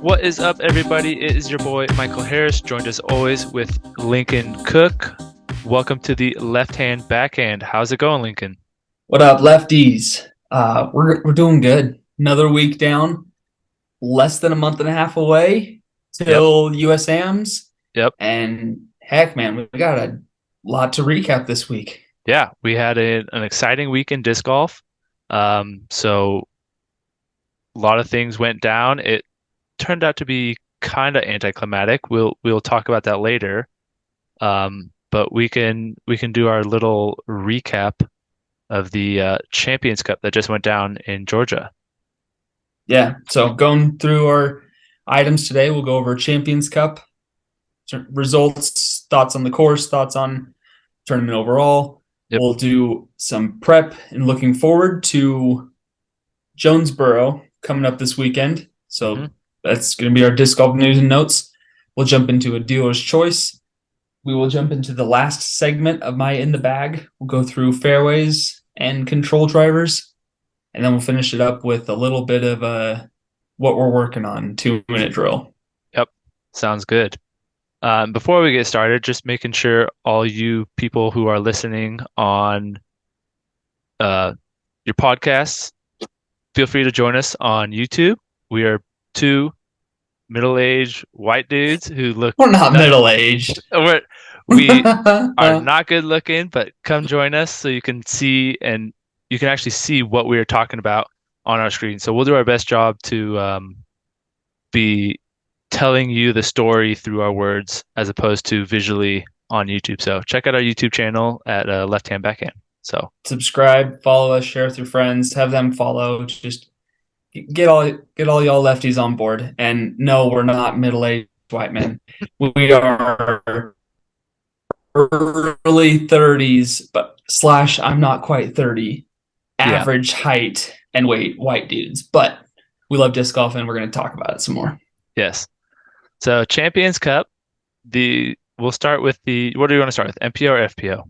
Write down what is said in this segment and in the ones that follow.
What is up, everybody? It is your boy Michael Harris, joined as always with Lincoln Cook. Welcome to the Left Hand Backhand. How's it going, Lincoln? What up, lefties? We're doing good. Another week down, less than a month and a half away Yep, till USAMs. yep. And heck, man, we got a lot to recap this week. Yeah, we had an exciting week in disc golf. So a lot of things went down. It turned out to be kind of anticlimactic. We'll talk about that later. But we can do our little recap of the Champions Cup that just went down in Georgia. Yeah, so going through our items today, we'll go over Champions Cup results, thoughts on the course, thoughts on tournament overall. Yep. We'll do some prep and looking forward to Jonesboro coming up this weekend. hmm So that's going to be our disc golf news and notes. We'll jump into a dealer's choice. We will jump into the last segment of my in the bag. We'll go through fairways and control drivers, and then we'll finish it up with a little bit of what we're working on 2 minute drill. Yep. Sounds good. Before we get started, just making sure all you people who are listening on uh, your podcasts, feel free to join us on YouTube. We are two middle-aged white dudes who look We're not not, middle aged. we are not good looking, but come join us so you can see and you can actually see what we are talking about on our screen. So we'll do our best job to be telling you the story through our words as opposed to visually on YouTube. So check out our YouTube channel at Left Hand Backhand. So Subscribe, follow us, share with your friends, have them follow. Just get all y'all lefties on board. And no, we're not middle aged white men. We are early 30s, but slash I'm not quite 30, yeah, average height and weight white dudes. But we love disc golf and we're going to talk about it some more. yes. So Champions Cup, we'll start with what do you want to start with? MPO or FPO?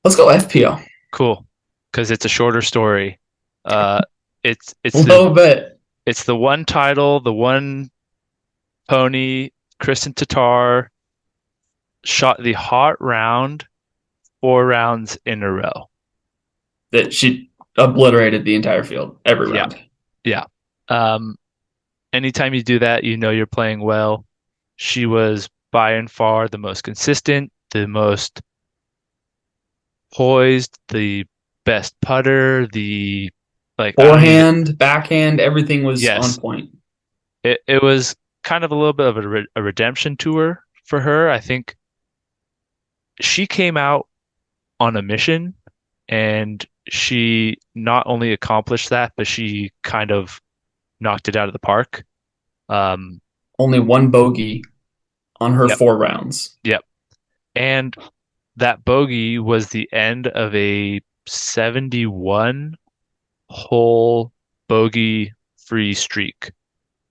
Let's go FPO. Cool, because it's a shorter story. Uh, it's A it's the little bit. it's the one title, the one pony. Kristen Tatar shot the hot round 4 rounds in a row. That she obliterated the entire field every Yeah, round. yeah. Um, Anytime you do that, you know you're playing well. She was by and far the most consistent, the most poised, the best putter, the like I don't even Forehand, backhand, everything was on yes. point. It was kind of a little bit of a redemption tour for her. I think she came out on a mission and she not only accomplished that, but she kind of knocked it out of the park. Um, Only one bogey on her yep, 4 rounds. yep. And that bogey was the end of a 71 hole bogey free streak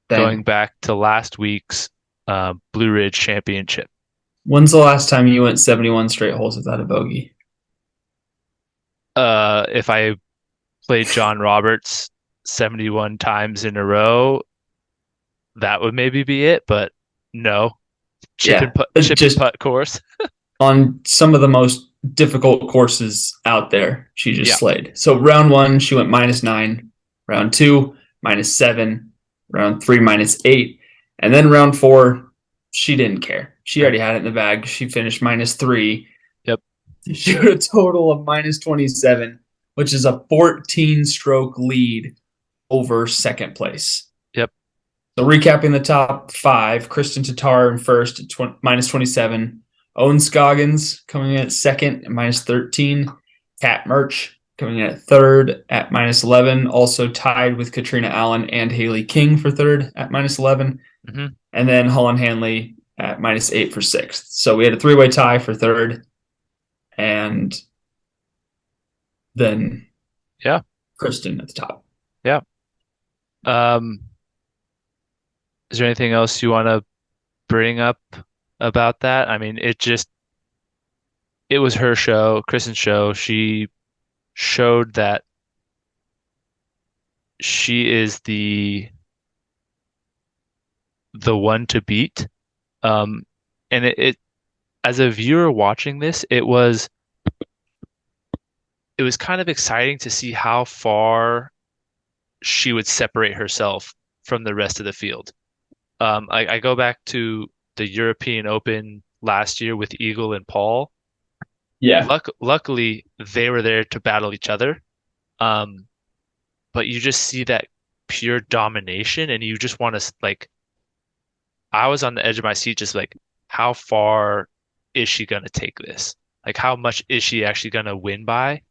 going Dang. back to last week's Blue Ridge Championship. When's the last time you went 71 straight holes without a bogey? If I played John Roberts 71 times in a row, that would maybe be it, but no. Yeah, Chip and just putt course. on some of the most difficult courses out there, she just Yeah. slayed. So round one, she went -9. Round two, -7. Round three, -8. And then round four, she didn't care. She already had it in the bag. She finished -3. Yep. She got a total of -27, which is a 14 stroke lead over second place. Yep. So recapping the top five, Kristen Tatar in first at -27. Owen Scoggins coming in at second at -13. Kat Murch coming in at third at -11. Also tied with Katrina Allen and Haley King for third at -11. hmm And then Holland Hanley at -8 for sixth. So we had a three-way tie for third. And then Yeah. Kristen at the top. Yeah. Um, is there anything else you want to bring up about that? I mean, it was her show, Kristen's show. She showed that she is the one to beat. Um, and it as a viewer watching this, it was kind of exciting to see how far she would separate herself from the rest of the field. I go back to the European Open last year with Eagle and Paul. Yeah. Luckily, they were there to battle each other. Um, but you just see that pure domination, and you just want to like. I was on the edge of my seat, just like, how far is she gonna take this? Like, how much is she actually gonna win by?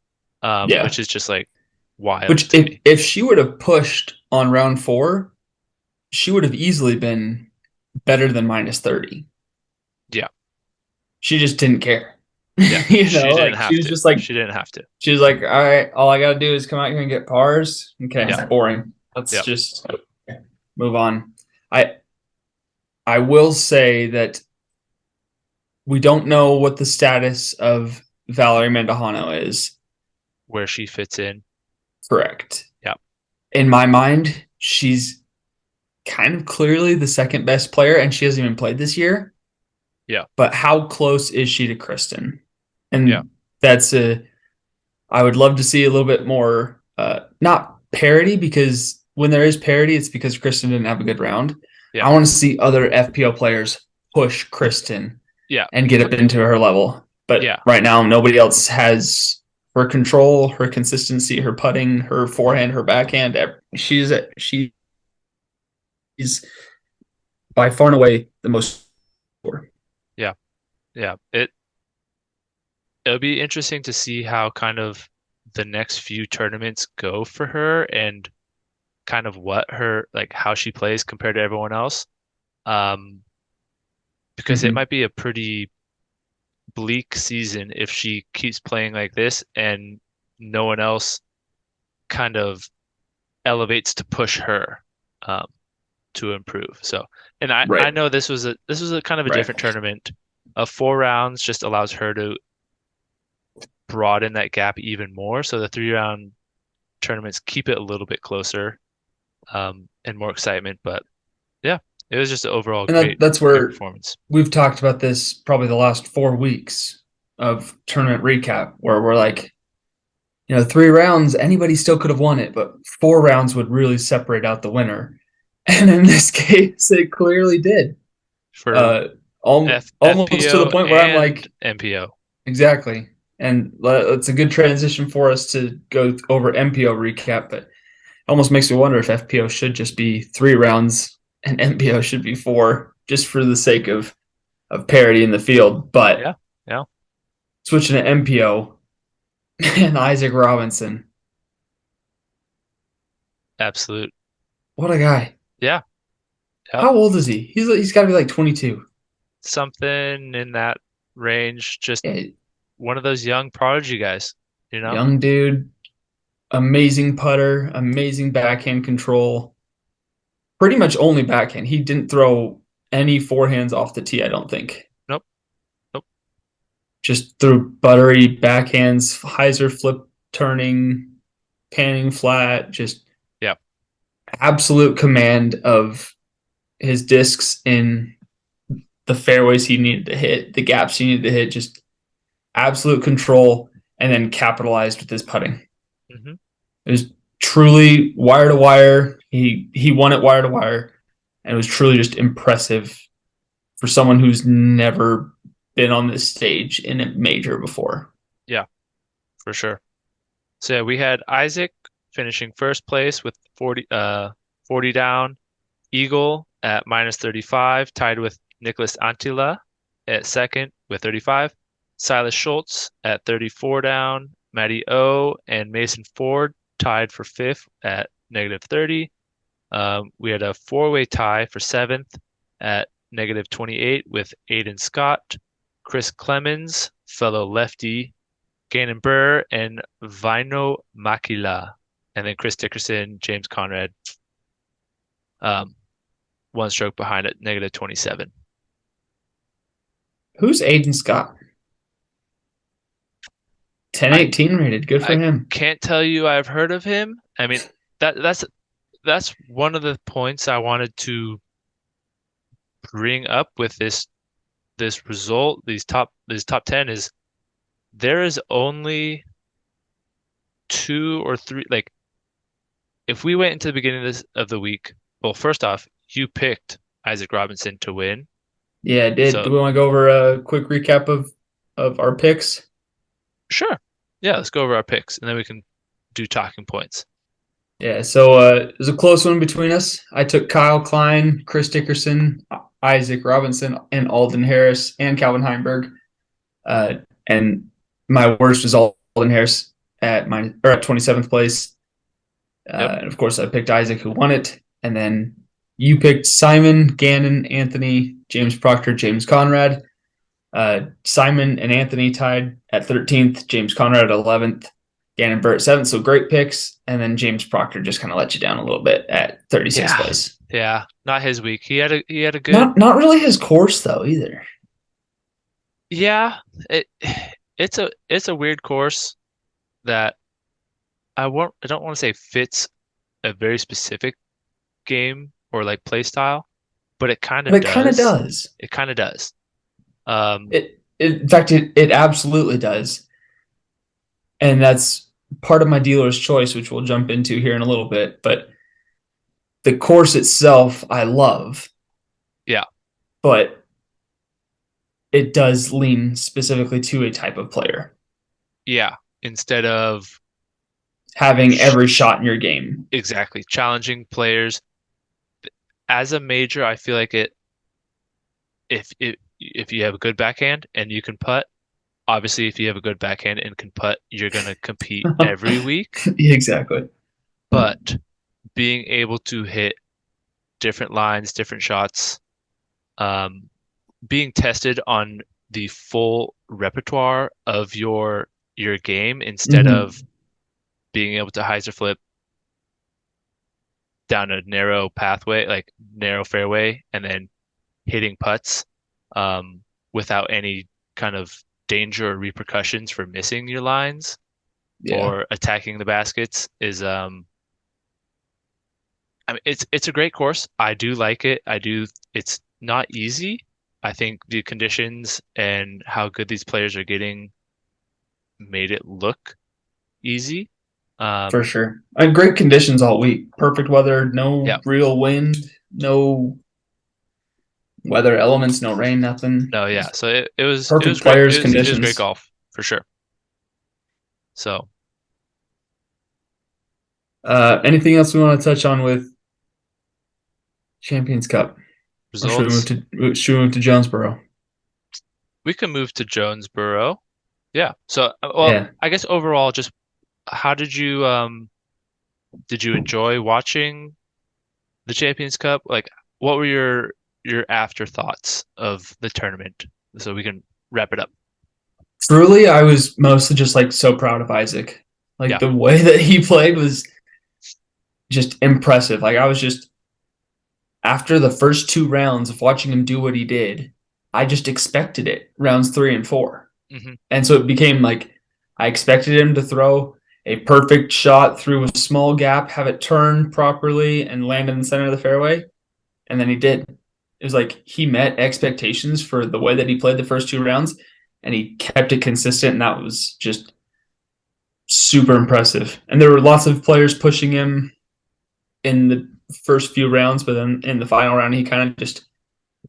Yeah. Which is just like wild Which to me. if she would have pushed on round four, she would have easily been better than minus 30. Yeah, She just didn't care. yeah. She didn't Like she have was to. just like She didn't have to. she was like, all right, all I gotta do is come out here and get pars. Okay, Yeah, boring. Let's yeah. just move on. I I will say that we don't know what the status of Valerie Mandujano is. Where she fits in. Correct. Yeah, In my mind, she's kind of clearly the second best player, and she hasn't even played this year. yeah, But how close is she to Kristen? yeah, And that's a I would love to see a little bit more not parity, because when there is parity, it's because Kristen didn't have a good round. yeah, I want to see other FPO players push Kristen yeah, and get up into her level. But yeah. right now, nobody else has her control, her consistency, her putting, her forehand, her backhand. She's by far and away the most. Yeah, yeah. It'll be interesting to see how kind of the next few tournaments go for her and kind of what her like how she plays compared to everyone else. Um, because it Mm-hmm. might be a pretty bleak season if she keeps playing like this and no one else kind of elevates to push her um, to improve. So, and I Right, know this was a kind of a right. different tournament. Four rounds just allows her to broaden that gap even more. So the 3 round tournaments keep it a little bit closer and more excitement. But yeah, it was just an overall And great, that's great where performance we've talked about this probably the last 4 weeks of tournament recap, where we're like, 3 rounds, anybody still could have won it, but 4 rounds would really separate out the winner. And in this case, it clearly did. for Uh, almost to the FPO point where I'm and like, MPO exactly. And it's a good transition for us to go over MPO recap, but it almost makes me wonder if FPO should just be 3 rounds and MPO should be four, just for the sake of parity in the field. But Yeah, yeah, switching to MPO and Isaac Robinson, absolute. what a guy! Yeah, yep. How old is he? He's got to be like 22. Something in that range. Just Yeah, one of those young prodigy guys, you know? young dude, amazing putter, amazing backhand control. Pretty much only backhand. He didn't throw any forehands off the tee, I don't think. Nope, nope. Just threw buttery backhands, hyzer flip turning, panning flat, just Yeah. absolute command of his discs in the fairways he needed to hit, the gaps he needed to hit, just absolute control, and then capitalized with his putting. Hmm. It was truly wire to wire. He won it wire to wire, and it was truly just impressive for someone who's never been on this stage in a major before. Yeah, for sure. So yeah, we had Isaac finishing first place with 40 down. Eagle at minus 35, tied with Nicholas Antila at second with 35. Silas Schultz at 34 down. Matty O and Mason Ford tied for fifth at negative 30. We had a four-way tie for seventh at negative 28 with Aiden Scott, Chris Clemens, fellow lefty, Gannon Burr, and Vino Makila. And then Chris Dickerson, James Conrad, um, one stroke behind at negative 27. Who's Aiden Scott? I 1018 rated. Good for I him. can't tell you I've heard of him. I mean, that's one of the points I wanted to bring up with this result, these top 10 is there is only two or three like if we went into the beginning of the week, well, first off, you picked Isaac Robinson to win. Yeah, I did. So Do we want to go over a quick recap of our picks? sure. Yeah, let's go over our picks and then we can do talking points. Yeah, so it was a close one between us. I took Kyle Klein, Chris Dickerson, Isaac Robinson, and Alden Harris and Calvin Heimberg. Uh, and my worst was Alden Harris at 27th place. Yep. And of course, I picked Isaac, who won it. And then you picked Simon, Gannon, Anthony, James Proctor, James Conrad. Simon and Anthony tied at 13th, James Conrad at 11th, Gannon Burt 7th. So great picks. And then James Proctor just kind of let you down a little bit at 36th Yeah. place. Yeah. Not his week. He had a good Not really his course though either. yeah. It it's a weird course that I don't want to say fits a very specific game or like play style, but it kind But of it kind of does. does. It kind of does. Um, In fact, it absolutely does. And that's part of my dealer's choice, which we'll jump into here in a little bit. But the course itself, I love, yeah, but it does lean specifically to a type of player yeah. Instead of having sh every shot in your game. exactly challenging players as a major, I feel like if you have a good backhand and you can putt, obviously if you have a good backhand and can putt, you're gonna compete every week. Exactly. But being able to hit different lines, different shots, um, being tested on the full repertoire of your game instead Mm-hmm. of being able to hyzer flip down a narrow pathway, like narrow fairway, and then hitting putts without any kind of danger or repercussions for missing your lines Yeah, or attacking the baskets is I mean it's a great course. I do like it. I do it's not easy. I think the conditions and how good these players are getting made it look easy. for Um, sure. And great conditions all week. Perfect weather, no yeah, real wind, no weather elements, no rain, nothing. no, yeah. So it was Perfect great. players, It was great conditions. golf for sure. So Anything else we want to touch on with Champions Cup? Or results, should we move to Jonesboro? we can move to Jonesboro. Yeah. So well, Yeah. I guess overall, just how did you enjoy watching the Champions Cup? Like, what were your afterthoughts of the tournament? So we can wrap it up. Truly, I was mostly just like so proud of Isaac. Like Yeah. the way that he played was just impressive. Like I was just after the first two rounds of watching him do what he did, I just expected it rounds 3 and 4. Hmm. And so it became like I expected him to throw a perfect shot through a small gap, have it turn properly, and land in the center of the fairway. And then he did. It was like he met expectations for the way that he played the first two rounds, and he kept it consistent, and that was just super impressive. And there were lots of players pushing him in the first few rounds, but then in the final round, he kind of just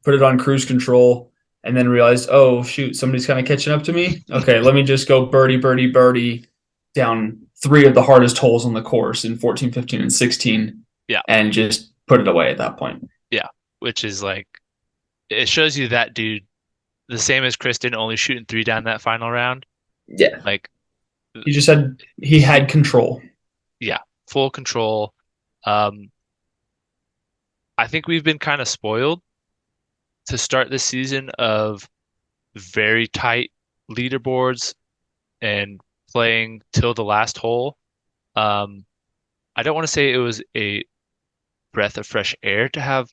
put it on cruise control and then realized, oh, shoot, somebody's kind of catching up to me. Okay, let me just go birdie, birdie, birdie down three of the hardest holes on the course in 14, 15, and 16 Yeah. and just put it away at that point. Yeah. Which is like it shows you that dude the same as Kristen only shooting three down that final round. Yeah. Like He he had control. yeah, full control. Um, I think we've been kind of spoiled to start this season of very tight leaderboards and playing till the last hole. Um, I don't want to say it was a breath of fresh air to have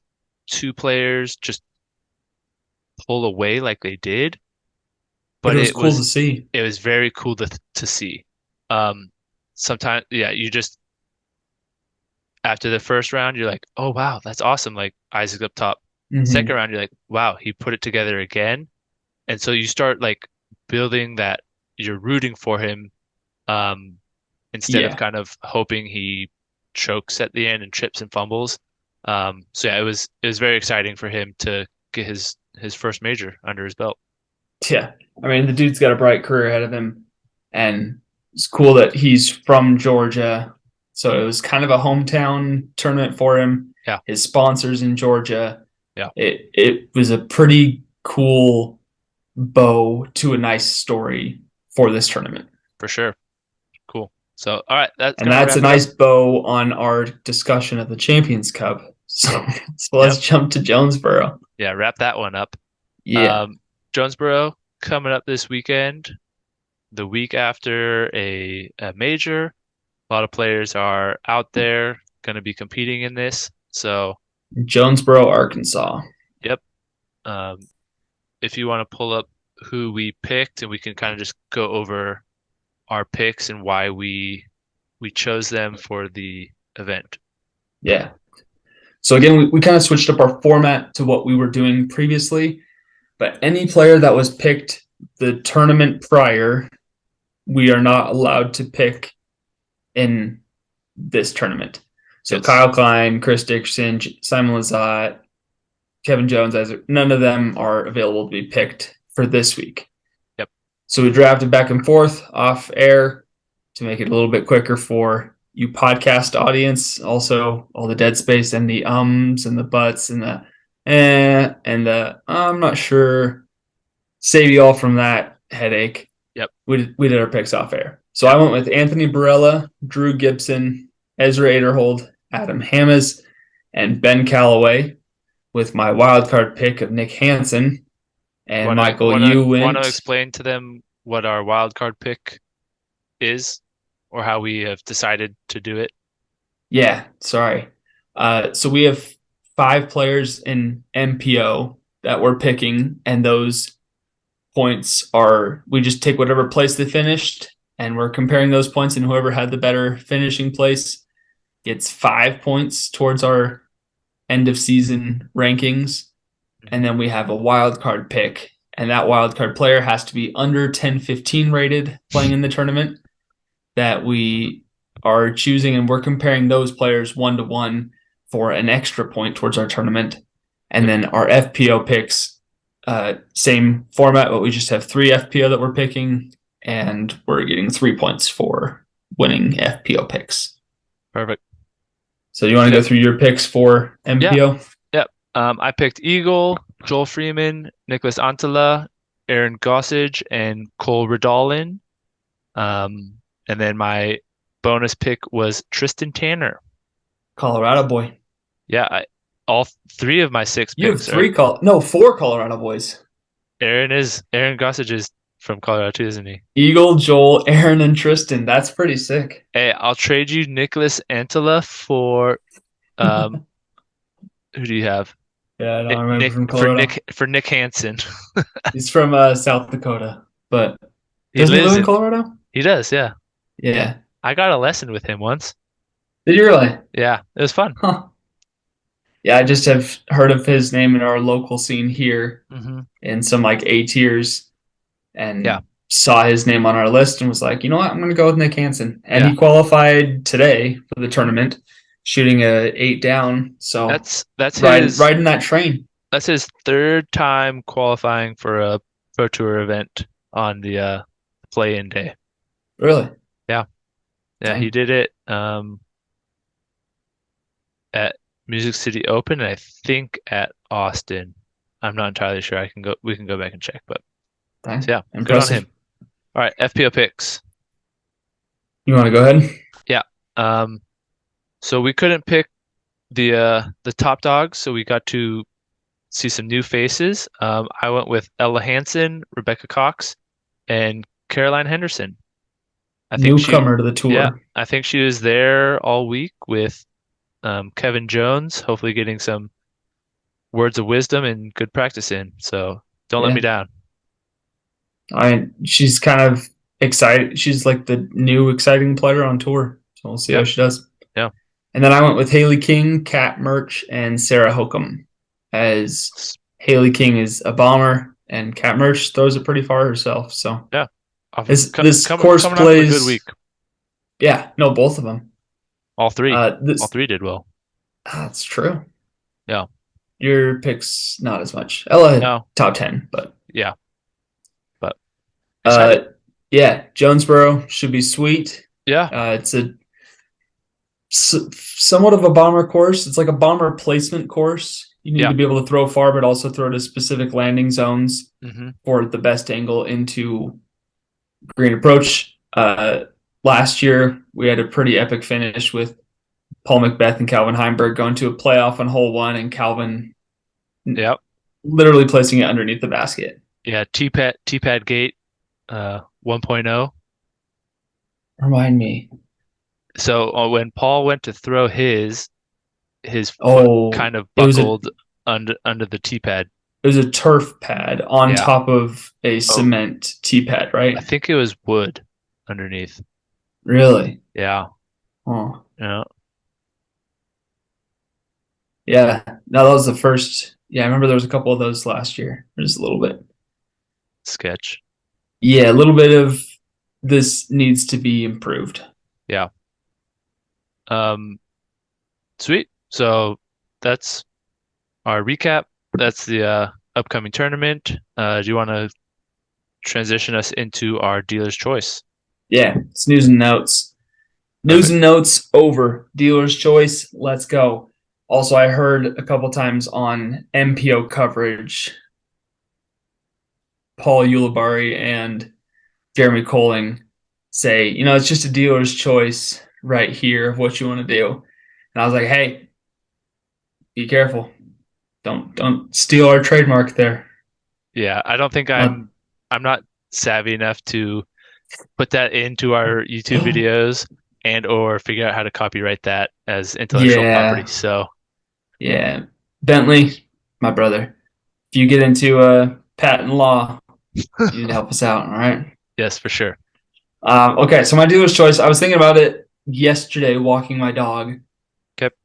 two players just pull away like they did, But but it was cool to see. it was very cool to see. Um, sometimes yeah, you just after the first round, you're like, oh wow, that's awesome. Like Isaac up top. Second Hmm. round, you're like, wow, he put it together again. And so you start like building that you're rooting for him, um, instead of Yeah. kind of hoping he chokes at the end and trips and fumbles. So yeah, it was very exciting for him to get his first major under his belt. Yeah. I mean, the dude's got a bright career ahead of him. And it's cool that he's from Georgia. So it was kind of a hometown tournament for him. Yeah, His sponsors in Georgia. yeah, It was a pretty cool bow to a nice story for this tournament. for sure. Cool. So all right, that's And gonna that's a wrap it up. nice bow on our discussion of the Champions Cup. So let's Yep. jump to Jonesboro. Yeah, wrap that one up. Yeah. Um, Jonesboro coming up this weekend, the week after a major. A lot of players are out there going to be competing in this. So, Jonesboro, Arkansas. yep. Um, if you want to pull up who we picked, and we can kind of just go over our picks and why we chose them for the event. Yeah. So again, we kind of switched up our format to what we were doing previously, but any player that was picked the tournament prior, we are not allowed to pick in this tournament. So Yes. Kyle Klein, Chris Dixon, Simon Lizotte, Kevin Jones, none of them are available to be picked for this week. Yep. So we drafted back and forth off air to make it a little bit quicker for you podcast audience. Also, all the dead space and the ums and the buts and the and the I'm not sure. Save you all from that headache. Yep. We did our picks off air. So I Yep. went with Anthony Barella, Drew Gibson, Ezra Aderhold, Adam Hammes, and Ben Callaway with my wild card pick of Nick Hansen. And Want to Michael, want to you want to went. explain to them what our wild card pick is, or how we have decided to do it. Yeah, sorry. So we have 5 players in MPO that we're picking, and those points are we just take whatever place they finished, and we're comparing those points, and whoever had the better finishing place gets 5 points towards our end of season rankings. And Mhm. then we have a wild card pick, and that wild card player has to be under 10-15 rated playing in the tournament that we are choosing, and we're comparing those players 1-to-1 for an extra point towards our tournament. And Yep. then our FPO picks, same format, but we just have 3 FPO that we're picking, and we're getting 3 points for winning FPO picks. Perfect. So you want to Yep. go through your picks for Yeah. MPO? Yep. I picked Eagle, Joel Freeman, Nicholas Antala, Aaron Gossage, and Cole Redolin. And then my bonus pick was Tristan Tanner. Colorado boy. Yeah, all three of my six You have picks are 4 Colorado boys. Aaron Gossage is from Colorado too, isn't he? Eagle, Joel, Aaron, and Tristan. That's pretty sick. Hey, I'll trade you Nicholas Antala for um who do you have? Yeah, I don't Nick, remember Nick from for Colorado. Nick Hansen. He's from South Dakota, but He doesn't he live lives in in Colorado? he does, yeah. Yeah. I got a lesson with him once. Did you really? Yeah, it was fun. Huh. Yeah, I just have heard of his name in our local scene here Hmm. in some like A tiers Yeah, and saw his name on our list and was like, you know what, I'm going to go with Nick Hansen. And yeah. he qualified today for the tournament, shooting a 8 down. So That's riding that train. that's his third time qualifying for a Pro Tour event on the play-in day. Really? Yeah. Yeah, he Dang. did it at Music City Open and I think at Austin. I'm not entirely sure. We can go back and check, but so Dang. yeah, good on Impressive. him. All right, FPO picks. You want to go ahead? Yeah. Um, so we couldn't pick the top dogs, so we got to see some new faces. I went with Ella Hansen, Rebecca Cox, and Caroline Henderson. I think she, Newcomer to the yeah, tour. I think she was there all week with Kevin Jones, hopefully getting some words of wisdom and good practice in. So don't let me Yeah. down. She's kind of excited. She's like the new exciting player on tour. So we'll see how Yep. she does. Yeah. And then I went with Haley King, Kat Murch, and Sarah Hokum. as Haley King is a bomber and Kat Mersch throws it pretty far herself. So Yeah. Off of, this course coming off of a good plays, week. yeah, no, both of them. All three. All This three did well. That's true. Yeah. Your picks not as much. Ella No. top 10, but Yeah. But uh excited. yeah, Jonesboro should be sweet. Yeah. It's a somewhat of a bomber course. It's like a bomber placement course. You need Yeah. to be able to throw far, but also throw to specific landing zones Hmm. for the best angle into green approach. Last year, we had a pretty epic finish with Paul Macbeth and Calvin Heimberg going to a playoff on hole one, and Calvin Yep. literally placing it underneath the basket. Yeah. T-pad gate 1.0. Remind me. So when Paul went to throw his foot Oh, kind of buckled under the T-pad. it was a turf pad on Yeah. top of a Oh, cement T pad, I right? think it was wood underneath. Really? Yeah. Oh, Yeah. yeah. No, that was the first. Yeah, I remember there was a couple of those last year. Just a little bit. Sketch. Yeah, a little bit of this needs to be improved. Yeah. Um, Sweet. So that's our recap. That's the upcoming tournament. Do you want to transition us into our dealer's choice? Yeah, it's news and notes. News Perfect. and notes over. Dealer's choice. Let's go. Also, I heard a couple times on MPO coverage, Paul Ulibarri and Jeremy Colling say, it's just a dealer's choice right here of what you want to do. And I was like, hey, be careful. Don't steal our trademark there. Yeah, I don't think Not, I'm not savvy enough to put that into our YouTube videos and or figure out how to copyright that as intellectual property. yeah, So, yeah. Bentley, my brother, if you get into patent law, you need to help us out. All right. yes, for sure. Okay, so my dealer's choice. I was thinking about it yesterday, walking my dog, Okay.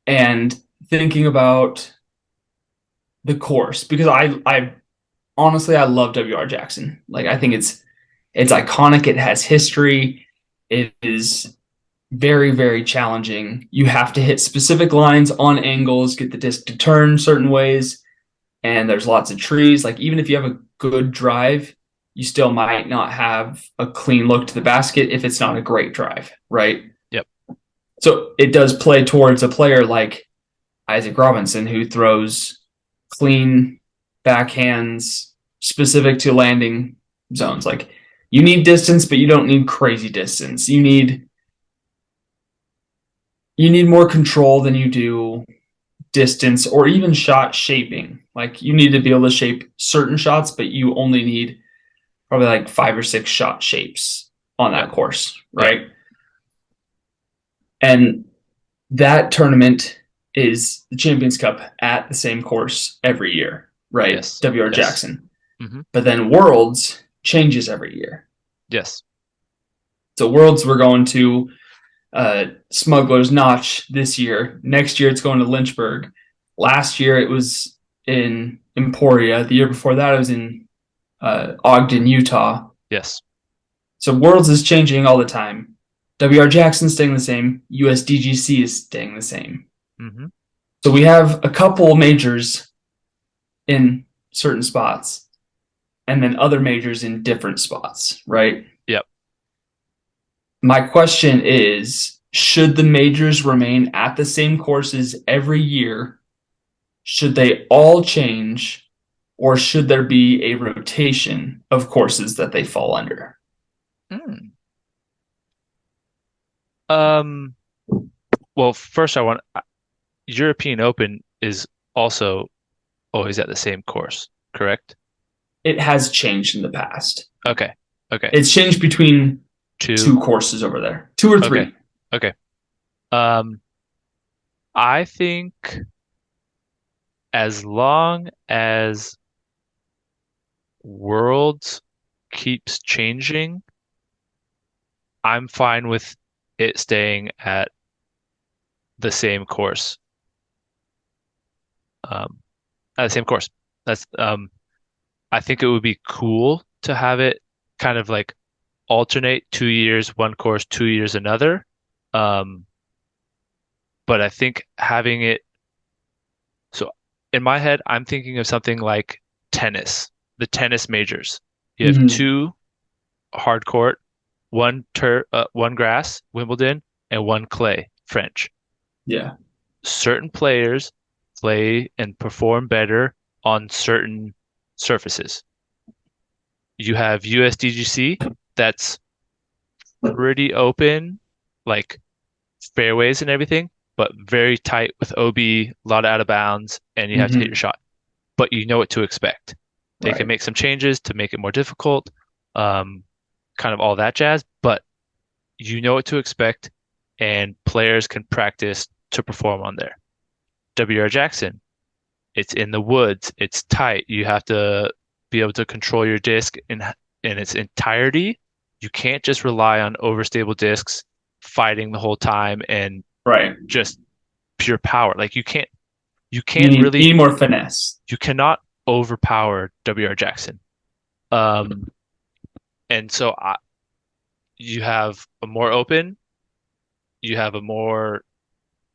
and thinking about the course because I honestly I love WR Jackson. Like I think it's iconic. It has history. It is very challenging. You have to hit specific lines on angles, get the disc to turn certain ways, and there's lots of trees. Like even if you have a good drive, you still might not have a clean look to the basket if it's not a great drive, right? Yep. So it does play towards a player like Isaac Robinson who throws clean backhands specific to landing zones. Like you need distance, but you don't need crazy distance. You need more control than you do distance or even shot shaping. Like you need to be able to shape certain shots, but you only need probably like 5 or 6 shot shapes on Yep. that course, Yep. right? And that tournament is the Champions Cup at the same course every year, right? Yes. WR Yes. Jackson. Hmm. But then Worlds changes every year. Yes. So Worlds we're going to Smuggler's Notch this year. Next year it's going to Lynchburg. Last year it was in Emporia. The year before that it was in Ogden, Utah. Yes. So Worlds is changing all the time. WR Jackson's staying the same. USDGC is staying the same. Hmm. So we have a couple majors in certain spots and then other majors in different spots, right? Yep. My question is, should the majors remain at the same courses every year? Should they all change? Or should there be a rotation of courses that they fall under? Mm. Um, well, first I want European Open is also always at the same course, correct? It has changed in the past. Okay. Okay. It's changed between Two. two courses over there, two or Okay. three. Okay. Um, I think as long as Worlds keeps changing, I'm fine with it staying at the same course. Um, at the same course. That's I think it would be cool to have it kind of like alternate 2 years, one course, 2 years, another. Um, but I think having it, so in my head, I'm thinking of something like tennis, the tennis majors. You have Hmm. two hard court, one grass, Wimbledon, and one clay, French. Yeah. Certain players play and perform better on certain surfaces. You have USDGC that's pretty open, like fairways and everything, but very tight with OB, a lot of out of bounds, and you have to hit your Hmm. shot. But you know what to expect. They can Right. make some changes to make it more difficult, um, kind of all that jazz, but you know what to expect, and players can practice to perform on there. WR Jackson, it's in the woods, it's tight. You have to be able to control your disc in its entirety. You can't just rely on overstable discs fighting the whole time and Right. just pure power. Like you You can't need, you really need more finesse. you cannot overpower WR Jackson. Um, and so you have a more open, you have a more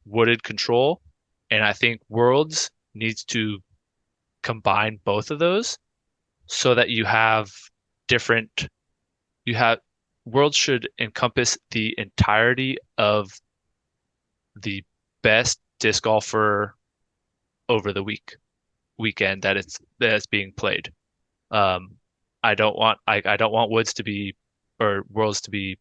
wooded control, and I think Worlds needs to combine both of those so that different you have Worlds should encompass the entirety of the best disc golfer over the weekend that's being played. Um, I don't want Woods to be or Worlds to be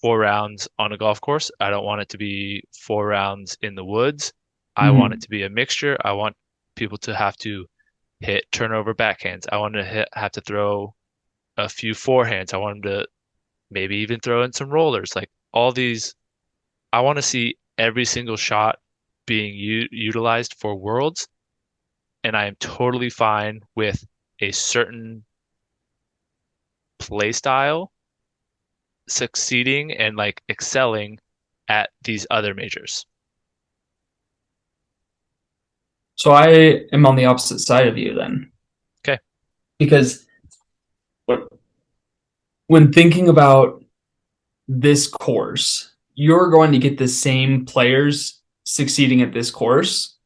4 rounds on a golf course. I don't want it to be 4 rounds in the woods. I want it Hmm. to be a mixture. I want people to have to hit turnover backhands. I want to have to throw a few forehands. I want them to maybe even throw in some rollers. Like all these, I want to see every single shot being utilized for Worlds, and I am totally fine with a certain play style succeeding and like excelling at these other majors. So I am on the opposite side of you then, Okay. because when thinking about this course, you're going to get the same players succeeding at this course.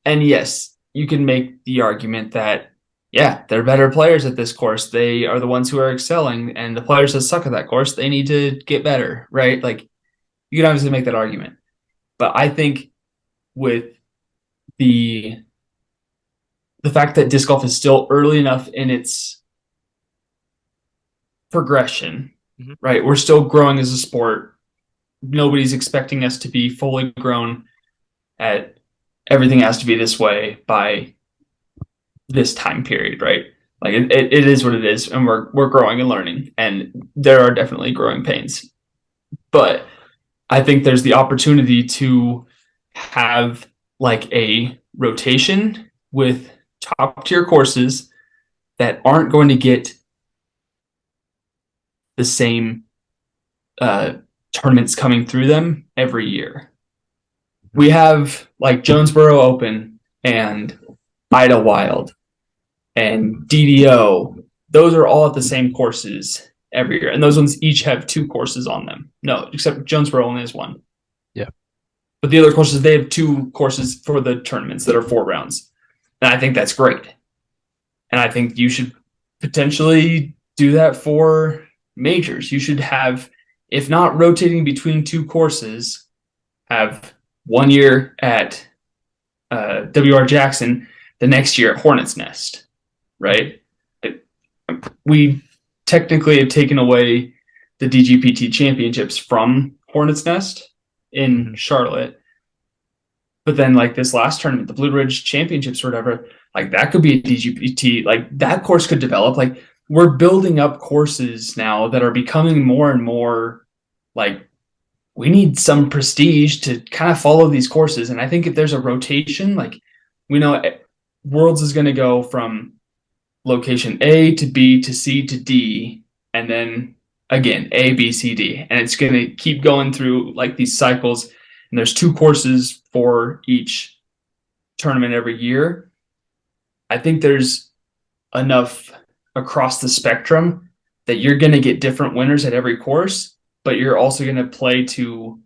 And yes, you can make the argument that, yeah, they're better players at this course. They are the ones who are excelling, and the players that suck at that course, they need to get better, right? Like, you can obviously make that argument. But I think with the the fact that disc golf is still early enough in its progression, Hmm. right? We're still growing as a sport. Nobody's expecting us to be fully grown at everything has to be this way by this time period, right? Like it is what it is, and we're growing and learning, and there are definitely growing pains. But I think there's the opportunity to have like a rotation with top tier courses that aren't going to get the same uh, tournaments coming through them every year. Hmm. We have like Jonesboro Open and Idlewild and DDO. Those are all at the same courses every year, and those ones each have two courses on them. No, except Jonesboro only has one. Yeah. But the other courses, they have two courses for the tournaments that are 4 rounds, and I think that's great. And I think you should potentially do that for majors. You should have, if not rotating between two courses, have 1 year at WR Jackson, the next year at Hornets Nest, Hmm. right? It, we technically have taken away the DGPT championships from Hornets Nest in Hmm. Charlotte. But then, like this last tournament, the Blue Ridge Championships or whatever, like that could be a DGPT. Like that course could develop. Like we're building up courses now that are becoming more and more like we need some prestige to kind of follow these courses. And I think if there's a rotation, like we know Worlds is going to go from location A to B to C to D, and then again A, B, C, D, and it's going to keep going through like these cycles. And there's two courses for each tournament every year. I think there's enough across the spectrum that you're going to get different winners at every course, but you're also going to play to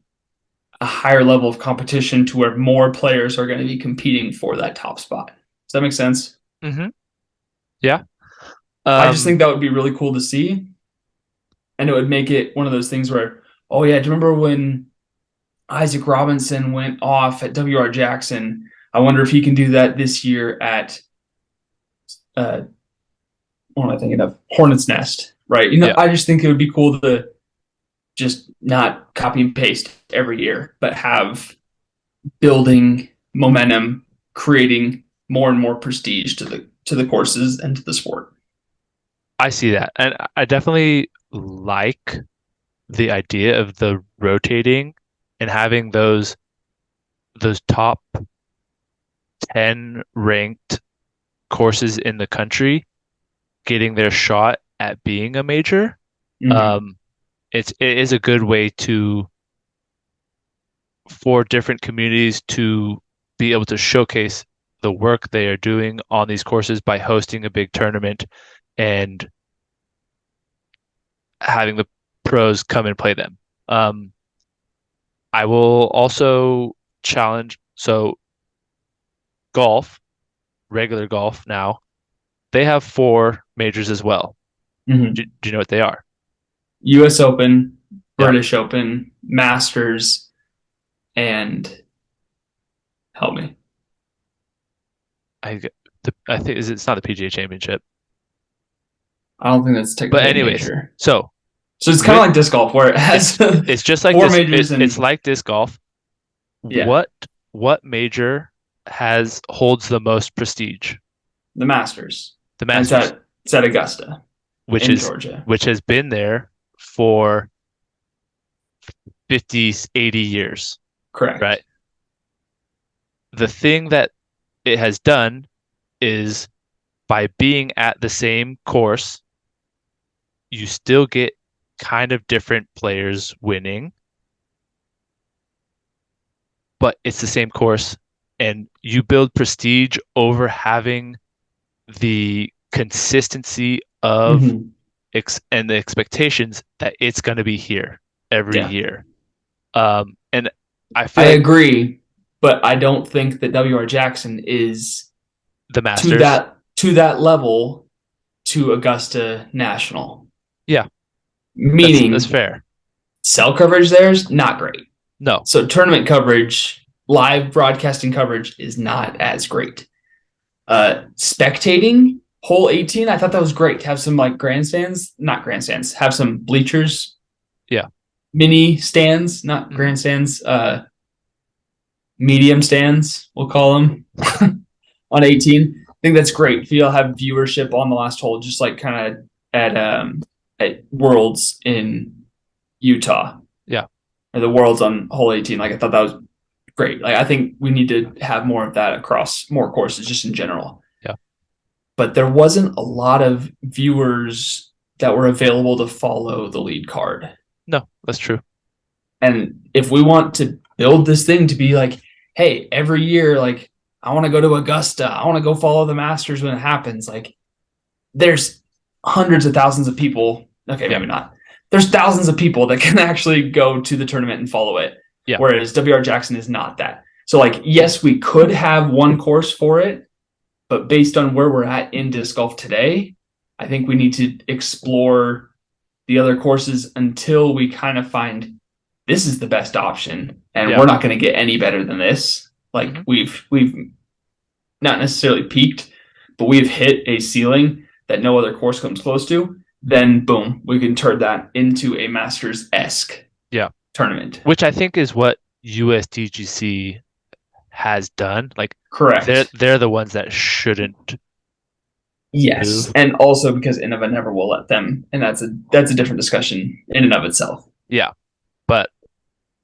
a higher level of competition to where more players are going to be competing for that top spot. Does that make sense? Hmm. Yeah. I just Um, think that would be really cool to see. And it would make it one of those things where, oh, yeah, do you remember when Isaac Robinson went off at WR Jackson? I wonder if he can do that this year at, uh, what am I thinking of? Hornet's Nest, right? yeah. I just think it would be cool to just not copy and paste every year, but have building momentum, creating more and more prestige to the courses and to the sport. I see that. And I definitely like the idea of the rotating and having those top 10 ranked courses in the country getting their shot at being a major. Mm-hmm. Um, it is a good way to for different communities to be able to showcase the work they are doing on these courses by hosting a big tournament and having the pros come and play them. Um, I will also challenge, so golf, regular golf now, they have four majors as well. Mm-hmm. Do you know what they are? US Open, Yeah, British Open, Masters, and help me. I I think it's not the PGA Championship, I don't think that's but technically a anyways, major. so So it's kind of with like disc golf where it has it's just like four this. majors It's and like disc golf. yeah, What major has holds the most prestige? the Masters. The And Masters, it's at Augusta which in is Georgia. which has been there for 50, 80 years, right? Correct. The thing that it has done is by being at the same course, you still get kind of different players winning, but it's the same course and you build prestige over having the consistency of Mm-hmm. and the expectations that it's going to be here every Yeah, year. And I I feel like agree, but I don't think that WR Jackson is the Masters, to that level to Augusta National. yeah, that's Meaning fair. cell coverage there is not great. No, So tournament coverage, live broadcasting coverage is not as great. Spectating hole 18, I thought that was great. Have some like grandstands, not grandstands, have some bleachers, yeah, mini stands, not mhm, grandstands, medium stands, we'll call them on 18. I think that's great. You'll have viewership on the last hole, just like kind of at Worlds in Utah yeah, or the Worlds on hole 18. Like I thought that was great. Like I think we need to have more of that across more courses, just in general. yeah. But there wasn't a lot of viewers that were available to follow the lead card. No, that's true. And if we want to build this thing to be like, hey, every year, like I want to go to Augusta, I want to go follow the Masters when it happens. Like there's hundreds of thousands of people. Okay, Yeah, maybe not. There's thousands of people that can actually go to the tournament and follow it. yeah, Whereas WR Jackson is not that. So like, yes, we could have one course for it, but based on where we're at in disc golf today, I think we need to explore the other courses until we kind of find this is the best option and yeah. we're not going to get any better than this. Like Hmm. we've not necessarily peaked, but we've hit a ceiling that no other course comes close to. Then boom, we can turn that into a Masters-esque Yeah. tournament. Which I think is what USDGC has done. Like Correct. they're the ones that shouldn't Yes, move. and also because Innova never will let them, and that's a different discussion in and of itself. Yeah, but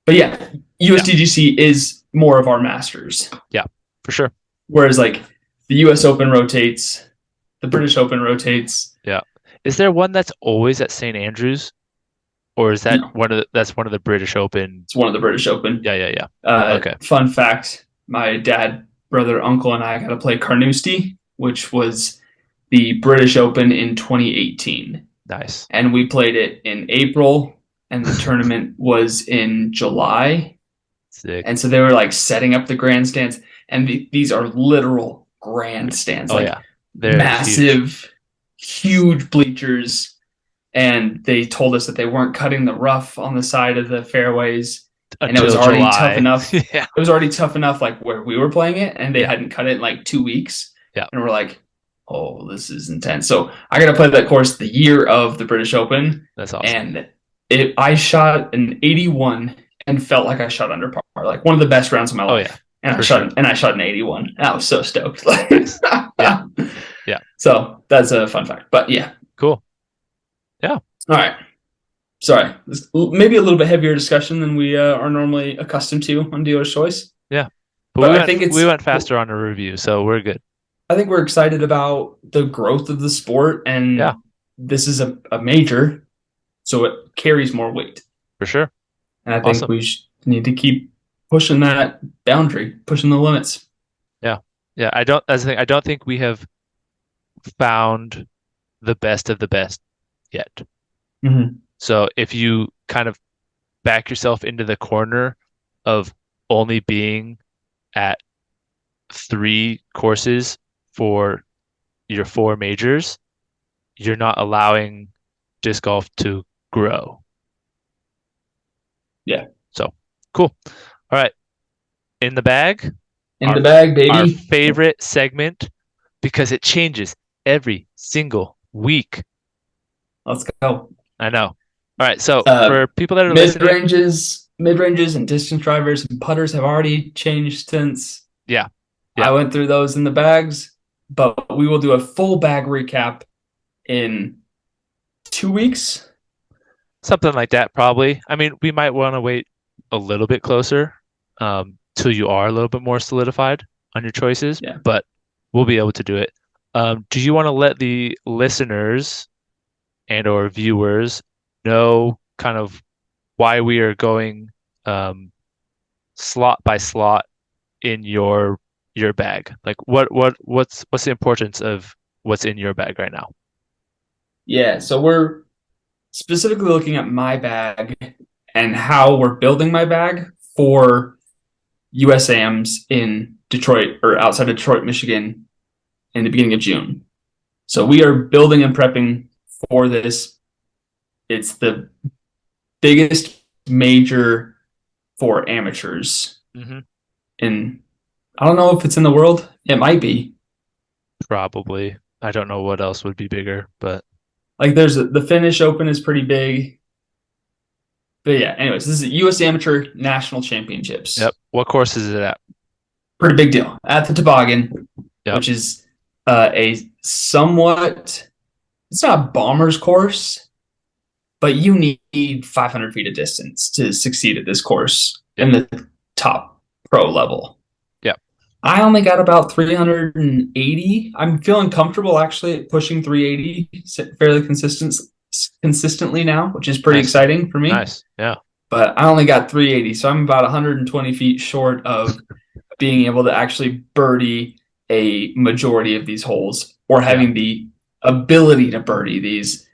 But yeah, yeah, USDGC is more of our Masters, yeah, for sure. whereas like the US Open rotates, the British Open rotates. Yeah. Is there one that's always at St. Andrews, or is that No, that's one of the British Open? it's one of the British Open. Yeah, yeah, yeah. Okay. Fun fact: my dad, brother, uncle, and I got to play Carnoustie. which was the British Open in 2018. Nice. And we played it in April, and the tournament was in July. Sick. And so they were like setting up the grandstands, and these are literal grandstands, Oh like yeah. They're massive, huge bleachers. And they told us that they weren't cutting the rough on the side of the fairways, and it was until already tough July. enough. Yeah. It was already tough enough, like where we were playing it, and they Yeah. hadn't cut it in like 2 weeks. Yeah. And we're like, oh, this is intense. So I got to play that course the year of the British Open, That's awesome. and I shot an 81 and felt like I shot under par, like one of the best rounds of my Oh life. yeah. And For sure. I shot an 81. I was so stoked. Nice. Yeah. Yeah. So that's a fun fact. But yeah. Cool. Yeah. All right. Sorry. Maybe a little bit heavier discussion than we are normally accustomed to on Dealer's Choice. Yeah. But But I think we went faster on a review, so we're good. I think we're excited about the growth of the sport, and Yeah. this is a major, so it carries more weight. For sure. And I think Awesome. we need to keep pushing that boundary, pushing the limits. Yeah. Yeah. That's the thing. I don't think we have found the best of the best yet. Mm-hmm. So if you kind of back yourself into the corner of only being at 3 courses for your 4 majors, you're not allowing disc golf to grow. Yeah. So cool. All right. In the bag, In our, the bag, our baby. favorite segment because it changes every single week. Let's go. I know. All right. So for people that are listening, Mid ranges, and distance drivers and putters have already changed since. Yeah. I went through those in the bags, but we will do a full bag recap in 2 weeks. something like that, probably. I mean, we might want to wait a little bit closer till you are a little bit more solidified on your choices, Yeah. but we'll be able to do it. Do you want to let the listeners and or viewers know kind of why we are going slot by slot in your bag? Like what's the importance of what's in your bag right now? Yeah, so we're specifically looking at my bag and how we're building my bag for USAMs in Detroit or outside of Detroit, Michigan in the beginning of June. So we are building and prepping for this. It's the biggest major for amateurs. Mm-hmm. And I don't know if it's in the world. It might be. Probably. I don't know what else would be bigger, but Like the Finnish Open is pretty big. But yeah, anyways, this is US Amateur National Championships. yep. What course is it at? Pretty big deal. At the Toboggan, Yep. which is a somewhat, it's not a bomber's course, but you need 500 feet of distance to succeed at this course in the top pro level. Yep. I only got about 380. I'm feeling comfortable actually pushing 380 fairly consistently now, which is pretty Nice. exciting for me. Nice. Yeah. But I only got 380, so I'm about 120 feet short of being able to actually birdie a majority of these holes or having the ability to birdie these.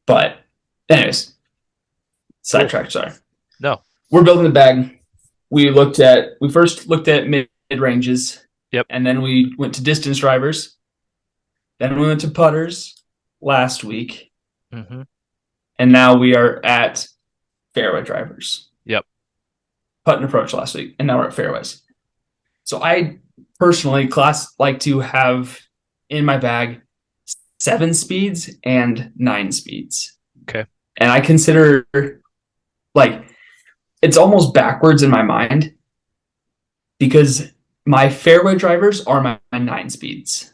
But anyways, sidetrack, sorry. No. We're building the bag. We first looked at mid ranges. Yep. And then we went to distance drivers. Then we went to putters last week. Mm-hmm. And now we are at fairway drivers. Yep. Putt and approach last week, and now we're at fairways. So I personally like to have in my bag 7 speeds and 9 speeds. Okay. And I consider like it's almost backwards in my mind because my fairway drivers are my 9 speeds,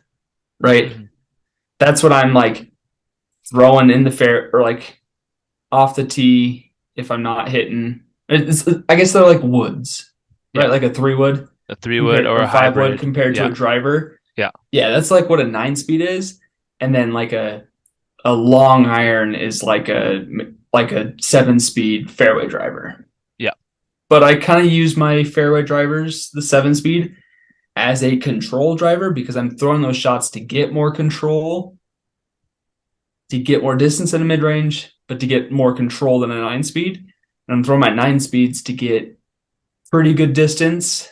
right? Mm-hmm. That's what I'm like throwing in the fair or like off the tee if I'm not hitting. I guess they're like woods, right? Like a 3-wood. A 3-wood or a 5-wood compared to a driver. Yeah. Yeah, that's like what a 9 speed is. And then like a long iron is like a 7-speed fairway driver. Yeah. But I kind of use my fairway drivers, the 7 speed, as a control driver because I'm throwing those shots to get more control, to get more distance in a mid range, but to get more control than a 9-speed. And I'm throwing my 9-speeds to get pretty good distance,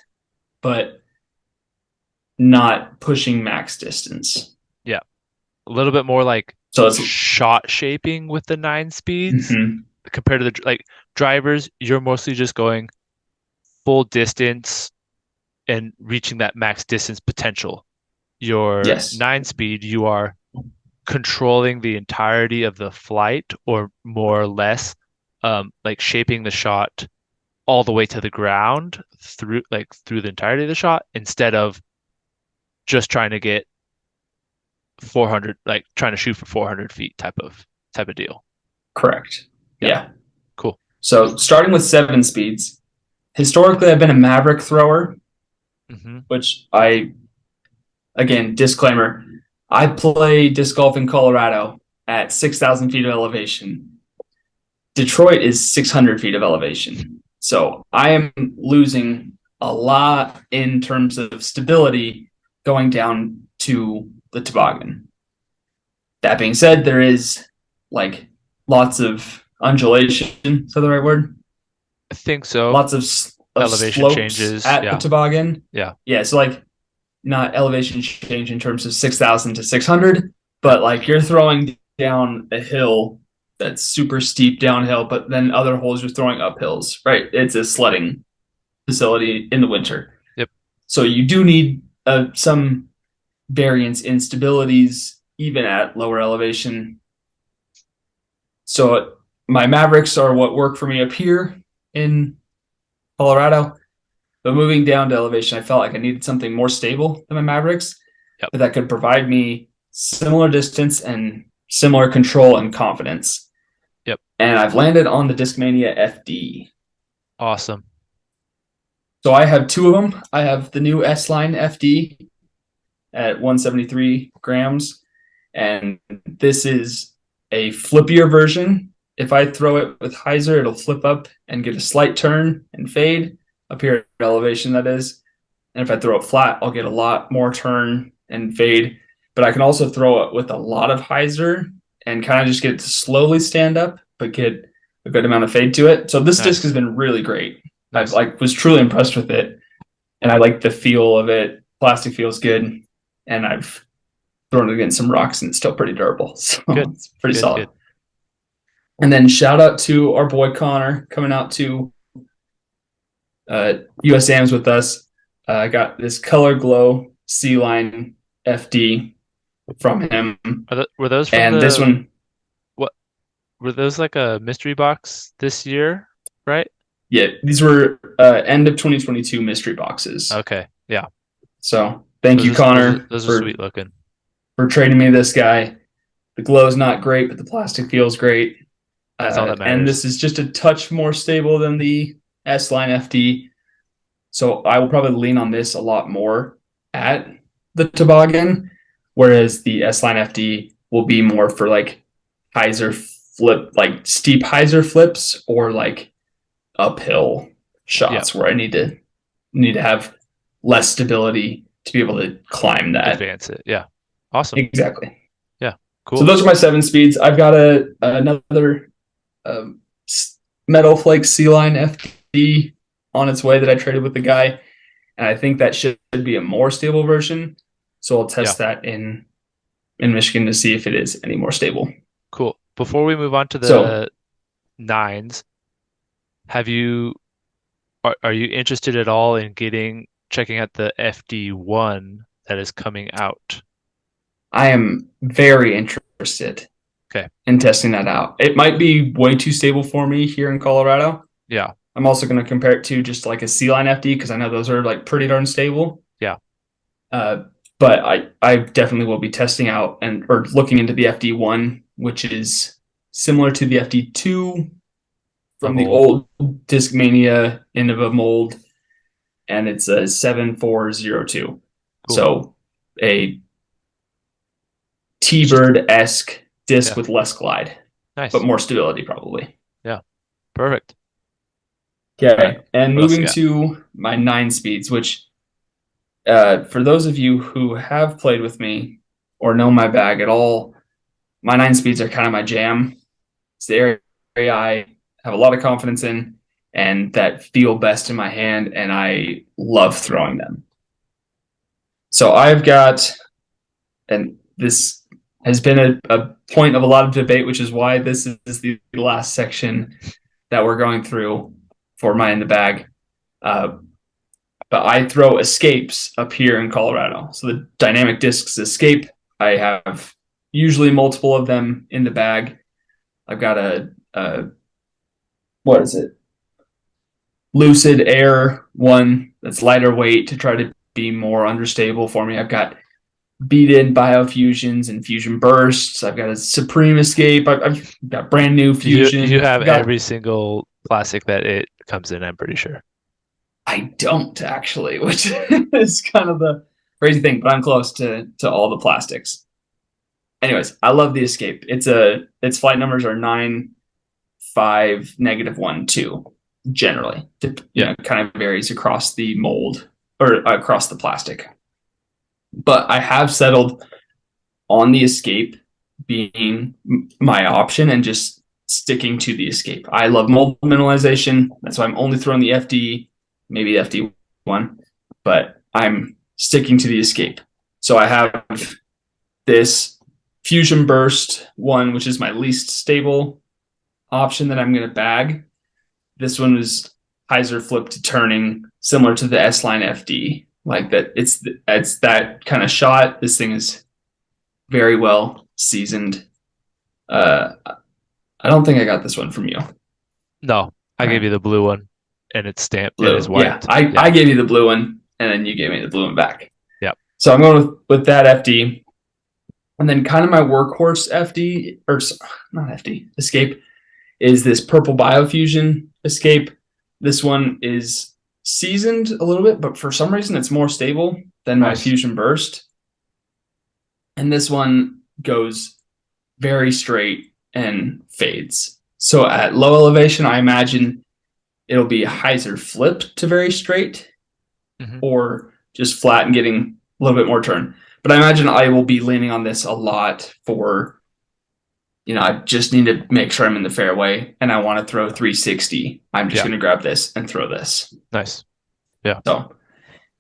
but not pushing max distance. Yeah. A little bit more like So it's shot shaping with the 9 speeds mhm, compared to the like drivers, you're mostly just going full distance and reaching that max distance potential. Your yes, 9 speed, you are controlling the entirety of the flight, or more or less, like shaping the shot all the way to the ground through the entirety of the shot instead of just trying to get 400, like trying to shoot for 400 feet type of deal. correct. Yeah, Yeah. cool. So starting with 7-speeds, historically I've been a Maverick thrower, Hmm. which again, disclaimer, I play disc golf in Colorado at 6,000 feet of elevation. Detroit is 600 feet of elevation. So I am losing a lot in terms of stability going down to the toboggan. That being said, there is like lots of undulation. Is that the right word? I think so. Lots of Elevation slopes changes. at the Yeah, toboggan. yeah, Yeah, so like not elevation change in terms of 6,000 to 600, yep, but like you're throwing down a hill that's super steep downhill, but then other holes you're throwing up hills, right? It's a sledding facility in the winter. yep. So you do need some variance in stabilities even at lower elevation. So my Mavericks are what work for me up here in Colorado. But moving down to elevation, I felt like I needed something more stable than my Mavericks, Yep. but that could provide me similar distance and similar control and confidence. Yep. And I've landed on the Discmania FD. Awesome. So I have two of them. I have the new S Line FD at 173 grams, and this is a flippier version. If I throw it with hyzer, it'll flip up and get a slight turn and fade up here at elevation, that is. And if I throw it flat, I'll get a lot more turn and fade. But I can also throw it with a lot of hyzer and kind of just get it to slowly stand up, but get a good amount of fade to it. So this disc has Nice. been really great. I Nice. was truly impressed with it, and I like the feel of it. Plastic feels good, and I've thrown it against some rocks, and it's still pretty durable. So Good. it's pretty Good. solid. Good. And then shout out to our boy Connor coming out to USAMs with us. I got this Color Glow C Line FD from him, Were those from and this the one, what? Were those like a mystery box this year, right? yeah, these were end of 2022 mystery boxes. Okay. Yeah. So thank you, Connor, Those are sweet looking. for trading me this guy. The glow is not great, but the plastic feels great. That's all that And matters. this is just a touch more stable than the S Line FD. So I will probably lean on this a lot more at the toboggan, whereas the S Line FD will be more for like hyzer flip, like steep hyzer flips or like uphill Yeah. shots where I need to have less stability to be able to climb that. Advance it. Yeah. Awesome. Exactly. Yeah. So Cool. those are my 7-speeds. I've got another um, Metal Flake C Line FD on its way that I traded with the guy, and I think that should be a more stable version. So I'll Yeah. test that in Michigan to see if it is any more stable. Cool. Before we move on to So the nines, have you are you interested at all in checking out the FD1 that is coming out? I am very interested Okay. in testing that out. It might be way too stable for me here in Colorado. Yeah. I'm also going to compare it to just like a C Line FD because I know those are like pretty darn stable. Yeah. But I definitely will be testing out or looking into the FD1, which is similar to the FD2 Of from the old. old Discmania Innova mold, and it's a 7402. Cool. So a T-Bird-esque disc Yeah. with less glide, Nice. but more stability probably. Yeah. Perfect. All right. Okay, and What else you moving got? to my 9-speeds, which For those of you who have played with me or know my bag at all, my 9 speeds are kind of my jam. It's the area I have a lot of confidence in and that feel best in my hand, and I love throwing them. So I've got, and this has been a point of a lot of debate, which is why this is the last section that we're going through for my in the bag. Uh, but I throw escapes up here in Colorado. So the dynamic discs escape, I have usually multiple of them in the bag. I've got a what is it? Lucid Air one that's lighter weight to try to be more understable for me. I've got beat in biofusions and fusion bursts. I've got a Supreme Escape. I've got brand new You fusion. have I've got every single plastic that it comes in, I'm pretty sure. I don't actually, which is kind of the crazy thing, but I'm close to all the plastics. Anyways, I love the Escape. Its flight numbers are 9, 5, -1, 2 generally. Yeah. Kind of varies across the mold or across the plastic. But I have settled on the Escape being my option and just sticking to the Escape. I love mold minimalization. That's why I'm only throwing the FD, maybe FD1, but I'm sticking to the Escape. So I have this Fusion Burst one, which is my least stable option that I'm going to bag. This one was hyzer flip to turning, similar to the S line FD. Like that, it's that kind of shot. This thing is very well seasoned. I don't think I got this one from you. No, I gave Right. you the blue one and it's stamped. It is Blue. Yeah. white. I Yeah. gave you the blue one and then you gave me the blue one back. Yeah. So I'm going with that FD. And then kind of my workhorse FD, or not FD, Escape, is this purple biofusion Escape. This one is seasoned a little bit, but for some reason it's more stable than my Nice. Fusion Burst. And this one goes very straight and fades. So at low elevation, I imagine it'll be a hyzer flip to very straight Hmm. or just flat and getting a little bit more turn. But I imagine I will be leaning on this a lot for, I just need to make sure I'm in the fairway and I want to throw 360. I'm just Yeah. going to grab this and throw this. Nice. Yeah. So,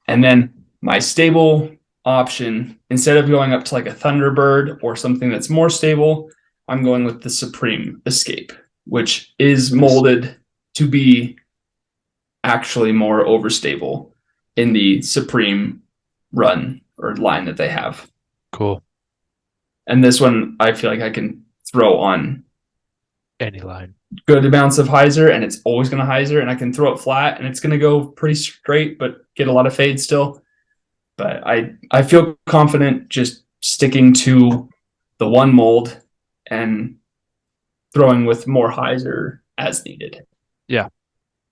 and then my stable option, instead of going up to like a Thunderbird or something that's more stable, I'm going with the Supreme Escape, which is Nice. molded to be actually more overstable in the Supreme run or line that they have. Cool. And this one, I feel like I can throw on Any line. good amounts of hyzer, and it's always going to hyzer, and I can throw it flat, and it's going to go pretty straight, but get a lot of fade still. But I feel confident just sticking to the one mold and throwing with more hyzer as needed. Yeah.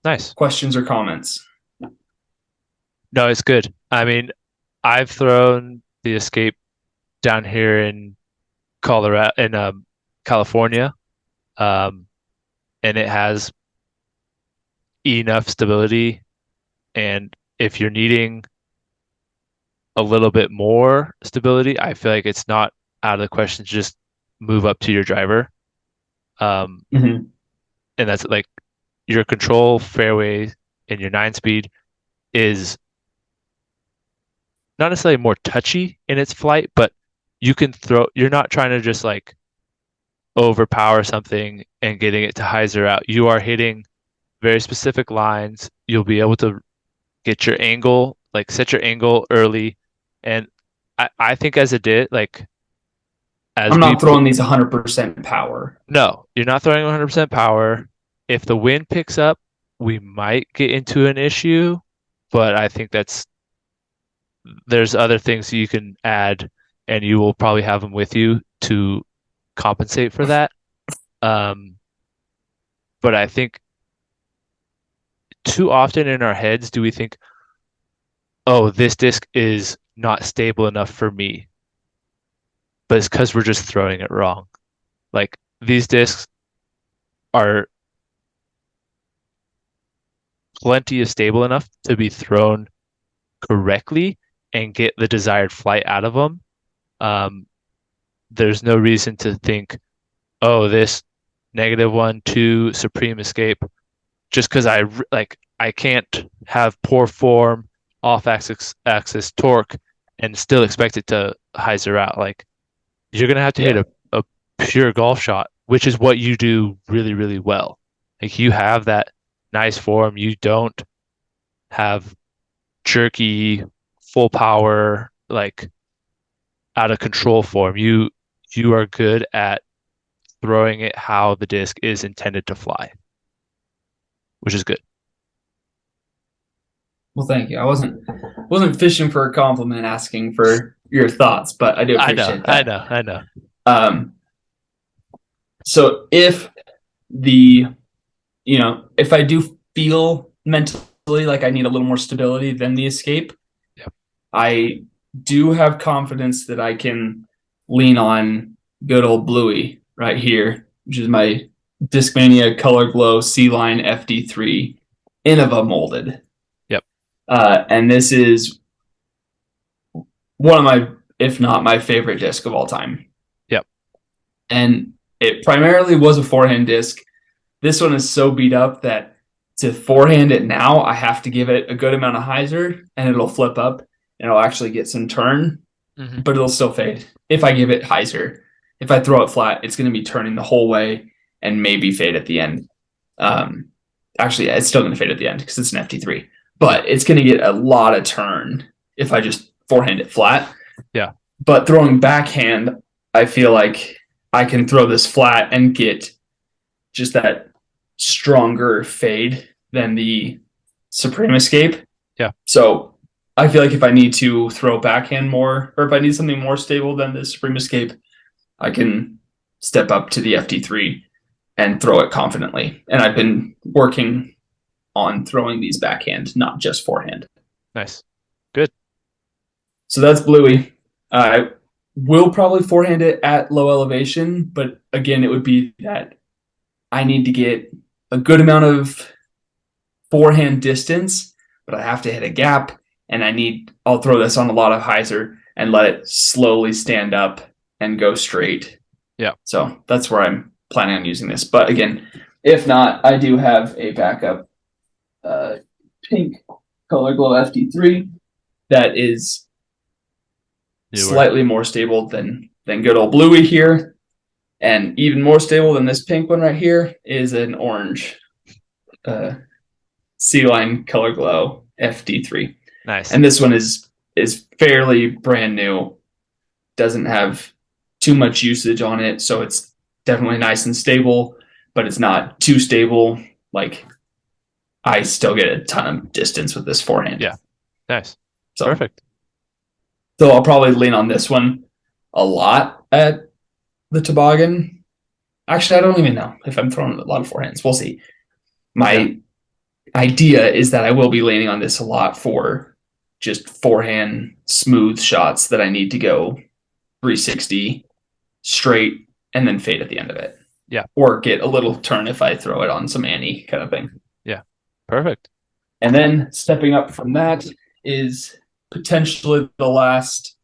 Nice. Questions or comments? No, it's good. I mean, I've thrown the Escape down here in Colorado, in California, um, and it has enough stability. And if you're needing a little bit more stability, I feel like it's not out of the question to just move up to your driver. Um, Mm-hmm. and that's like your control fairway and your 9 speed is not necessarily more touchy in its flight, but you're not trying to just like overpower something and getting it to hyzer out. You are hitting very specific lines. You'll be able to get your angle, like set your angle early. And I think as it did, like as I'm we not throwing these 100% power. no, you're not throwing 100% power. If the wind picks up, we might get into an issue, but I think there's other things you can add and you will probably have them with you to compensate for that. Um, but I think too often in our heads do we think, oh, this disc is not stable enough for me, but it's because we're just throwing it wrong. Like these discs are plenty of stable enough to be thrown correctly. and get the desired flight out of them. Um, there's no reason to think, oh, this -1, 2 supreme escape, just because I can't have poor form, off axis torque, and still expect it to hyzer out. Like you're gonna have to hit Yeah. a pure golf shot, which is what you do really, really well. Like you have that nice form. You don't have jerky, full power, like out of control form. You are good at throwing it how the disc is intended to fly, which is good. Well, thank you. I wasn't fishing for a compliment, asking for your thoughts, but I do I know, appreciate I that. know, I know. Um, so the if I do feel mentally like I need a little more stability than the escape, Yep. I do have confidence that I can lean on good old Bluey right here, which is my Discmania Color Glow C Line FD3 Innova molded. Yep. And this is one of my, if not my favorite disc of all time. Yep. And it primarily was a forehand disc. This one is so beat up that to forehand it now, I have to give it a good amount of hyzer and it'll flip up and it'll actually get some turn, Hmm. but it'll still fade. If I give it hyzer, if I throw it flat, it's going to be turning the whole way and maybe fade at the end. Actually, yeah, it's still going to fade at the end because it's an FT3, Yeah. but it's going to get a lot of turn if I just forehand it flat. Yeah. But throwing backhand, I feel like I can throw this flat and get just that stronger fade than the Supreme Escape. Yeah. So I feel like if I need to throw backhand more, or if I need something more stable than the Supreme Escape, I can step up to the FT3 and throw it confidently. And I've been working on throwing these backhand, not just forehand. Nice. Good. So that's Bluey. I will probably forehand it at low elevation, but again, it would be that I need to get a good amount of forehand distance, but I have to hit a gap, and I'll throw this on a lot of hyzer and let it slowly stand up and go straight. Yeah. So that's where I'm planning on using this. But again, if not, I do have a backup pink Color Glow FD3 that is Newer. slightly more stable than good old Bluey here. And even more stable than this pink one right here is an orange C Line Color Glow FD3. Nice. And this one is fairly brand new. Doesn't have too much usage on it, so it's definitely nice and stable, but it's not too stable. Like I still get a ton of distance with this forehand. Yeah. Nice. So, Perfect. so I'll probably lean on this one a lot at the toboggan. Actually, I don't even know if I'm throwing a lot of forehands. We'll see. My idea is that I will be leaning on this a lot for just forehand smooth shots that I need to go 360 straight and then fade at the end of it. Yeah. Or get a little turn if I throw it on some Annie kind of thing. Yeah. Perfect. And then stepping up from that is potentially the last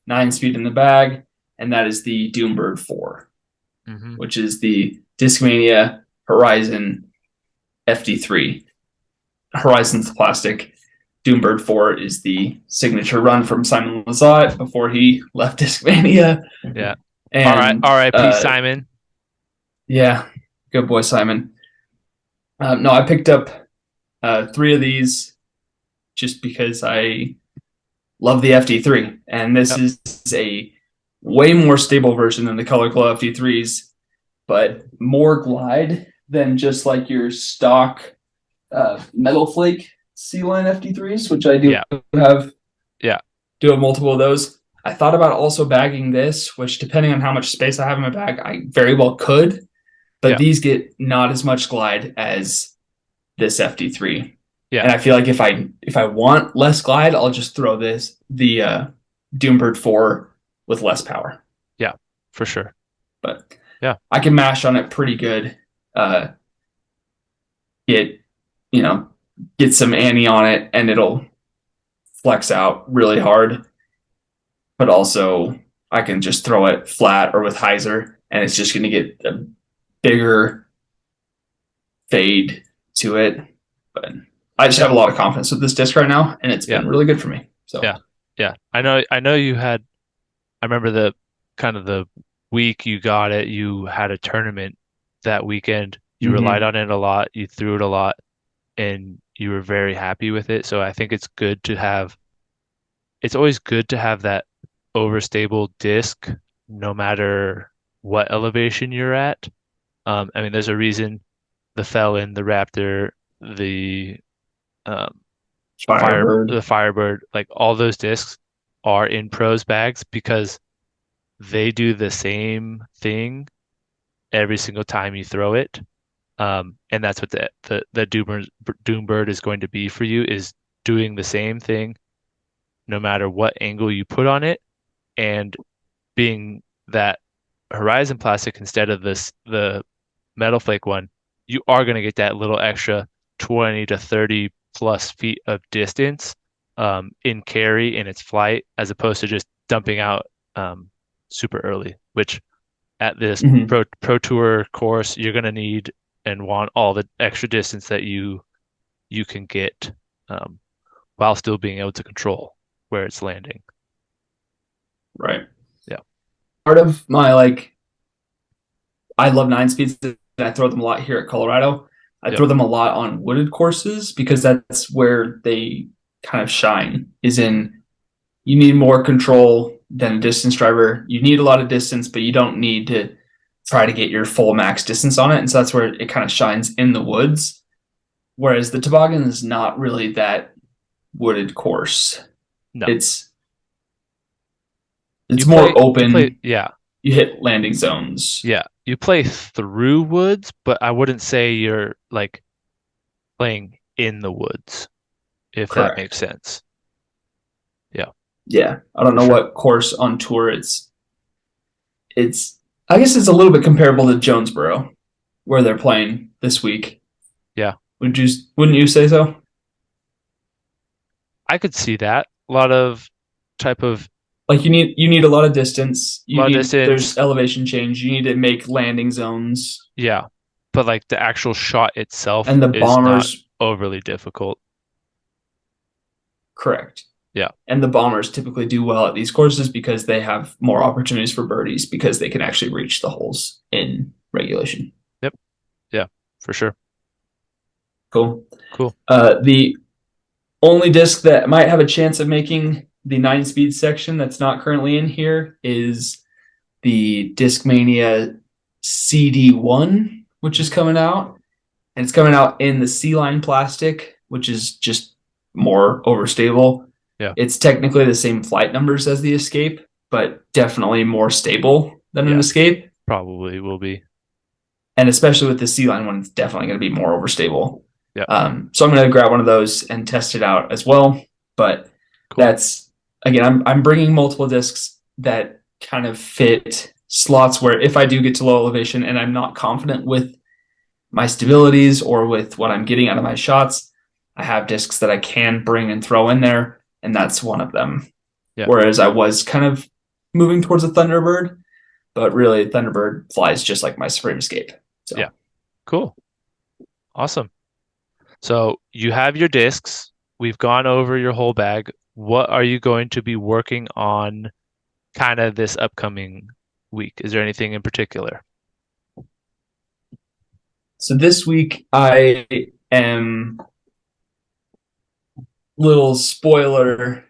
9-speed in the bag, and that is the Doombird 4, which is the Discmania Horizon FD3. Horizon's the plastic. Doombird 4 is the signature run from Simon Lizotte before he left Discmania. Yeah. And R.I.P. Simon. Yeah, good boy, Simon. No, I picked up 3 of these just because I love the FD3, and this is a way more stable version than the Color Glow FD3s, but more glide than just like your stock metal flake C-line FD3s, which I do have. Yeah. Do have multiple of those. I thought about also bagging this, which depending on how much space I have in my bag, I very well could, but these get not as much glide as this FD3. Yeah. And I feel like if I want less glide, I'll just throw the Doombird 4 with less power. Yeah, for sure. But yeah, I can mash on it pretty good. Get some Annie on it, and it'll flex out really hard, but also I can just throw it flat or with hyzer, and it's just going to get a bigger fade to it. But I just Yeah. have a lot of confidence with this disc right now, and it's Yeah. been really good for me. So, Yeah. Yeah. I know you had I remember the kind of the week you got it, you had a tournament that weekend. You relied mm-hmm. on it a lot, you threw it a lot, and you were very happy with it. So I think it's always good to have that overstable disc no matter what elevation you're at. I mean, there's a reason the Felon, the Raptor, the um, Firebird. the Firebird, like all those discs are in pros bags because they do the same thing every single time you throw it. And that's what the Doombird is going to be for you is doing the same thing no matter what angle you put on it, and being that Horizon plastic instead of the metal flake one, you are going to get that little extra 20 to 30 plus feet of distance in carry in its flight, as opposed to just dumping out super early, which at this Mm-hmm. pro tour course you're going to need and want all the extra distance that you can get um, while still being able to control where it's landing. Right. Yeah. Part of my I love 9 speeds, and I throw them a lot here at Colorado. I Yep. throw them a lot on wooded courses because that's where they kind of shine. Is in you need more control than a distance driver. You need a lot of distance, but you don't need to try to get your full max distance on it. And so that's where it kind of shines in the woods. Whereas the toboggan is not really that wooded course. No. It's it's more You play open. yeah. You hit landing zones. Yeah. You play through woods, but I wouldn't say you're like playing in the woods, if that makes Correct. sense. Yeah, Yeah. I don't for know sure. what course on tour it's I guess it's a little bit comparable to Jonesboro, where they're playing this week. Yeah. Wouldn't you say so? I could see that. A lot of type of Like you need a lot of distance. You lot of need there's distance. elevation change. You need to make landing zones. Yeah. But like the actual shot itself And the is not bombers, overly difficult. correct. Yeah. And the bombers typically do well at these courses because they have more opportunities for birdies because they can actually reach the holes in regulation. Yep. Yeah, for sure. Cool. Cool. The only disc that might have a chance of making the 9 speed section that's not currently in here is the Discmania CD1, which is coming out. And it's coming out in the C-line plastic, which is just more overstable. Yeah. It's technically the same flight numbers as the Escape, but definitely more stable than an Yeah. Escape. Probably will be. And especially with the C-line one, it's definitely going to be more overstable. Yeah. So I'm going to grab one of those and test it out as well. But Cool. that's, again, I'm bringing multiple discs that kind of fit slots where if I do get to low elevation and I'm not confident with my stabilities or with what I'm getting out of my shots, I have discs that I can bring and throw in there, and that's one of them. Yeah. Whereas I was kind of moving towards a Thunderbird, but really Thunderbird flies just like my Supreme Escape. So Yeah. Cool. Awesome. So you have your discs. We've gone over your whole bag. What are you going to be working on kind of this upcoming week? Is there anything in particular? so this week I am little spoiler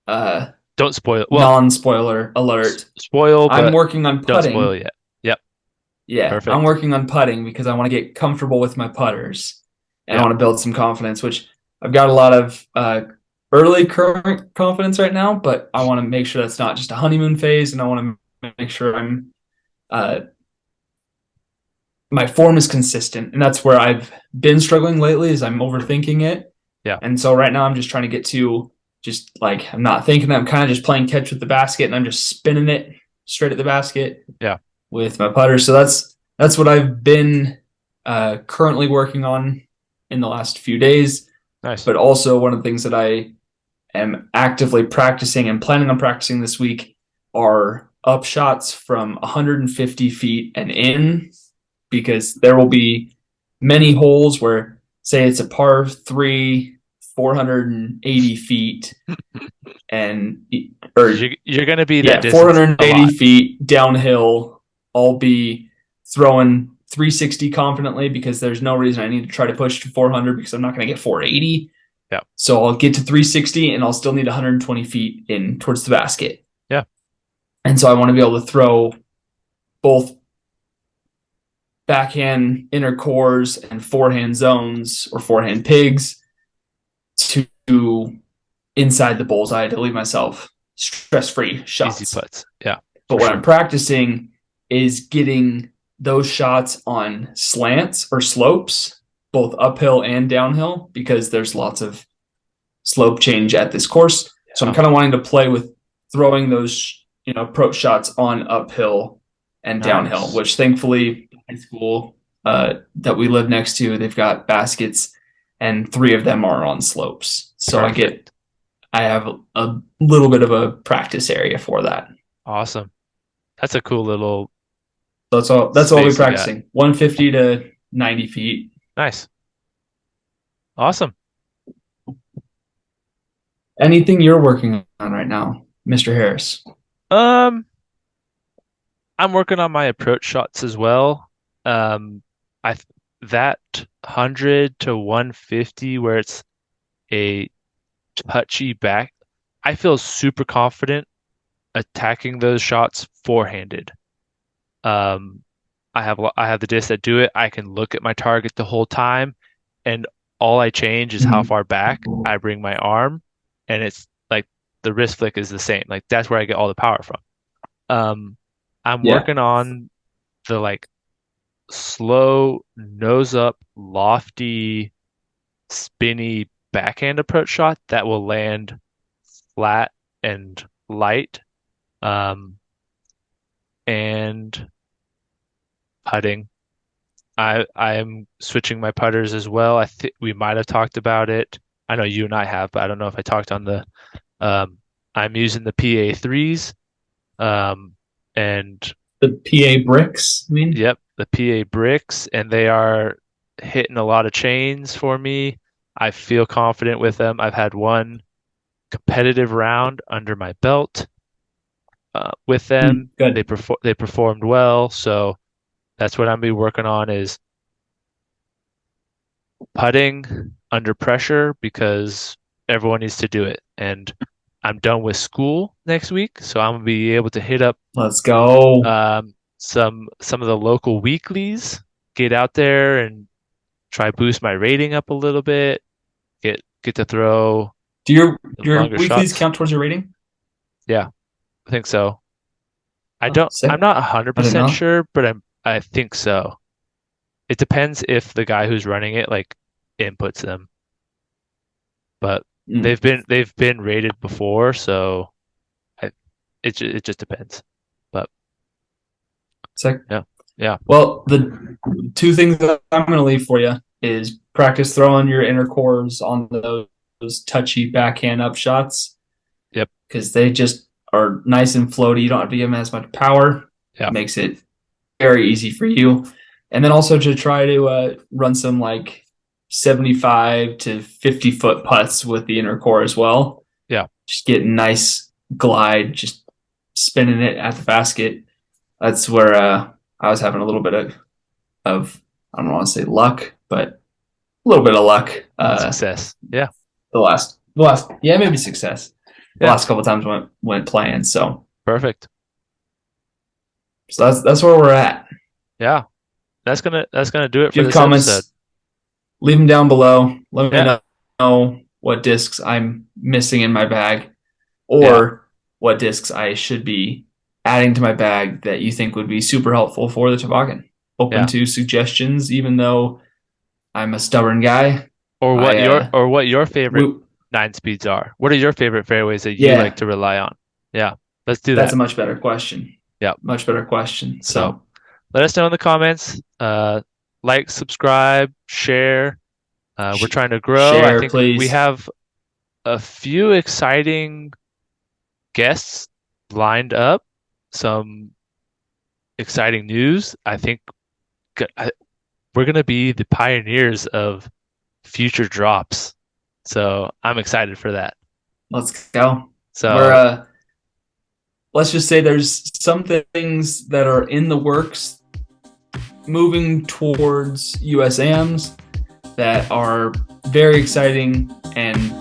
Don't spoil. Well, non-spoiler alert. spoil, I'm but working on don't spoil putting. yet. Yep. Yeah, I'm Perfect. working on putting because I want to get comfortable with my putters and I Yeah. want to build some confidence, which I've got a lot of early current confidence right now, but I want to make sure that's not just a honeymoon phase, and I want to make sure I'm uh, my form is consistent, and that's where I've been struggling lately. Is I'm overthinking it, Yeah. and so right now I'm just trying to get to just like I'm not thinking. I'm kind of just playing catch with the basket, and I'm just spinning it straight at the basket. Yeah. With my putter. So that's what I've been currently working on in the last few days. Nice. But also one of the things that I am actively practicing and planning on practicing this week are up shots from 150 feet and in, because there will be many holes where, say, it's a par three, 480 feet, and or You're going to be that yeah, distance 480 a lot. feet downhill. I'll be throwing 360 confidently because there's no reason I need to try to push to 400 because I'm not going to get 480. Yeah. So I'll get to 360 and I'll still need 120 feet in towards the basket. Yeah. And so I want to be able to throw both backhand inner cores and forehand zones or forehand pigs to inside the bullseye to leave myself stress-free Easy shots. putts. Yeah, But for what I'm sure. practicing is getting those shots on slants or slopes, both uphill and downhill, because there's lots of slope change at this course. So I'm Yeah. kind of wanting to play with throwing those, approach shots on uphill and downhill, Nice. which thankfully high school that we live next to, they've got baskets and 3 of them are on slopes. So Perfect. I have a little bit of a practice area for that. Awesome. That's a cool little So that's all I'll be space you got. practicing. 150 to 90 feet. Nice. Awesome. Anything you're working on right now, Mr. Harris? Um, I'm working on my approach shots as well. I th- that 100 to 150 where it's a touchy back, I feel super confident attacking those shots forehanded. Um, I have the discs that do it. I can look at my target the whole time, and all I change is how Mhm. far back I bring my arm, and it's like the wrist flick is the same. Like that's where I get all the power from. Um, I'm Yeah. working on the like slow nose up, lofty, spinny backhand approach shot that will land flat and light. Um, and putting. I'm switching my putters as well. I think we might have talked about it. I know you and I have, but I don't know if I talked on the um I'm using the PA threes. Um and The PA bricks, I mean? yep, the PA bricks, and they are hitting a lot of chains for me. I feel confident with them. I've had one competitive round under my belt with them. Good. They performed well, so that's what I'm be working on is putting under pressure because everyone needs to do it. And I'm done with school next week, so I'm gonna be able to hit up Let's go. some of the local weeklies, get out there and try boost my rating up a little bit, get to throw Do your longer weeklies shots. count towards your rating? Yeah, I think so. Oh, I'm sick. not I didn't 100% know. sure, but I think so. It depends if the guy who's running it like inputs them. But Mm. they've been rated before, so I, it just depends. But Sick. yeah, yeah, Well, the 2 things that I'm going to leave for you is practice throwing your inner cores on those touchy backhand up shots yep, because they just are nice and floaty. You don't have to give them as much power. yeah, Makes it very easy for you. And then also to try to run some like 75 to 50-foot putts with the inner core as well. yeah. Just get nice glide, just spinning it at the basket. That's where I was having a little bit of I don't want to say luck, but a little bit of luck. Success. Yeah, The last, yeah, maybe success. The yeah. last couple of times went playing. Perfect. So that's where we're at. Yeah, that's gonna do it If you for have this episode. comments, leave them down below. Let me Yeah, know what discs I'm missing in my bag yeah, or what discs I should be adding to my bag that you think would be super helpful for the toboggan. Open yeah. to suggestions, even though I'm a stubborn guy. I Or what your favorite we, nine speeds are. What are your favorite fairways that you like yeah, to rely on? Yeah, let's do that's that. a much better question. Yeah. Much better question. So So let us know in the comments. Like, subscribe, share. We're sh- trying to grow. I share, think we please. have a few exciting guests lined up, some exciting news. I think we're going to be the pioneers of future drops. So I'm excited for that. Let's go. We're So let's just say there's some things that are in the works moving towards USAMs that are very exciting, and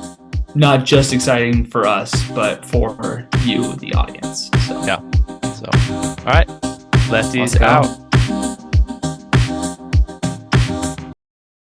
not just exciting for us, but for you, the audience. So yeah. So all right, lefties let's go. out.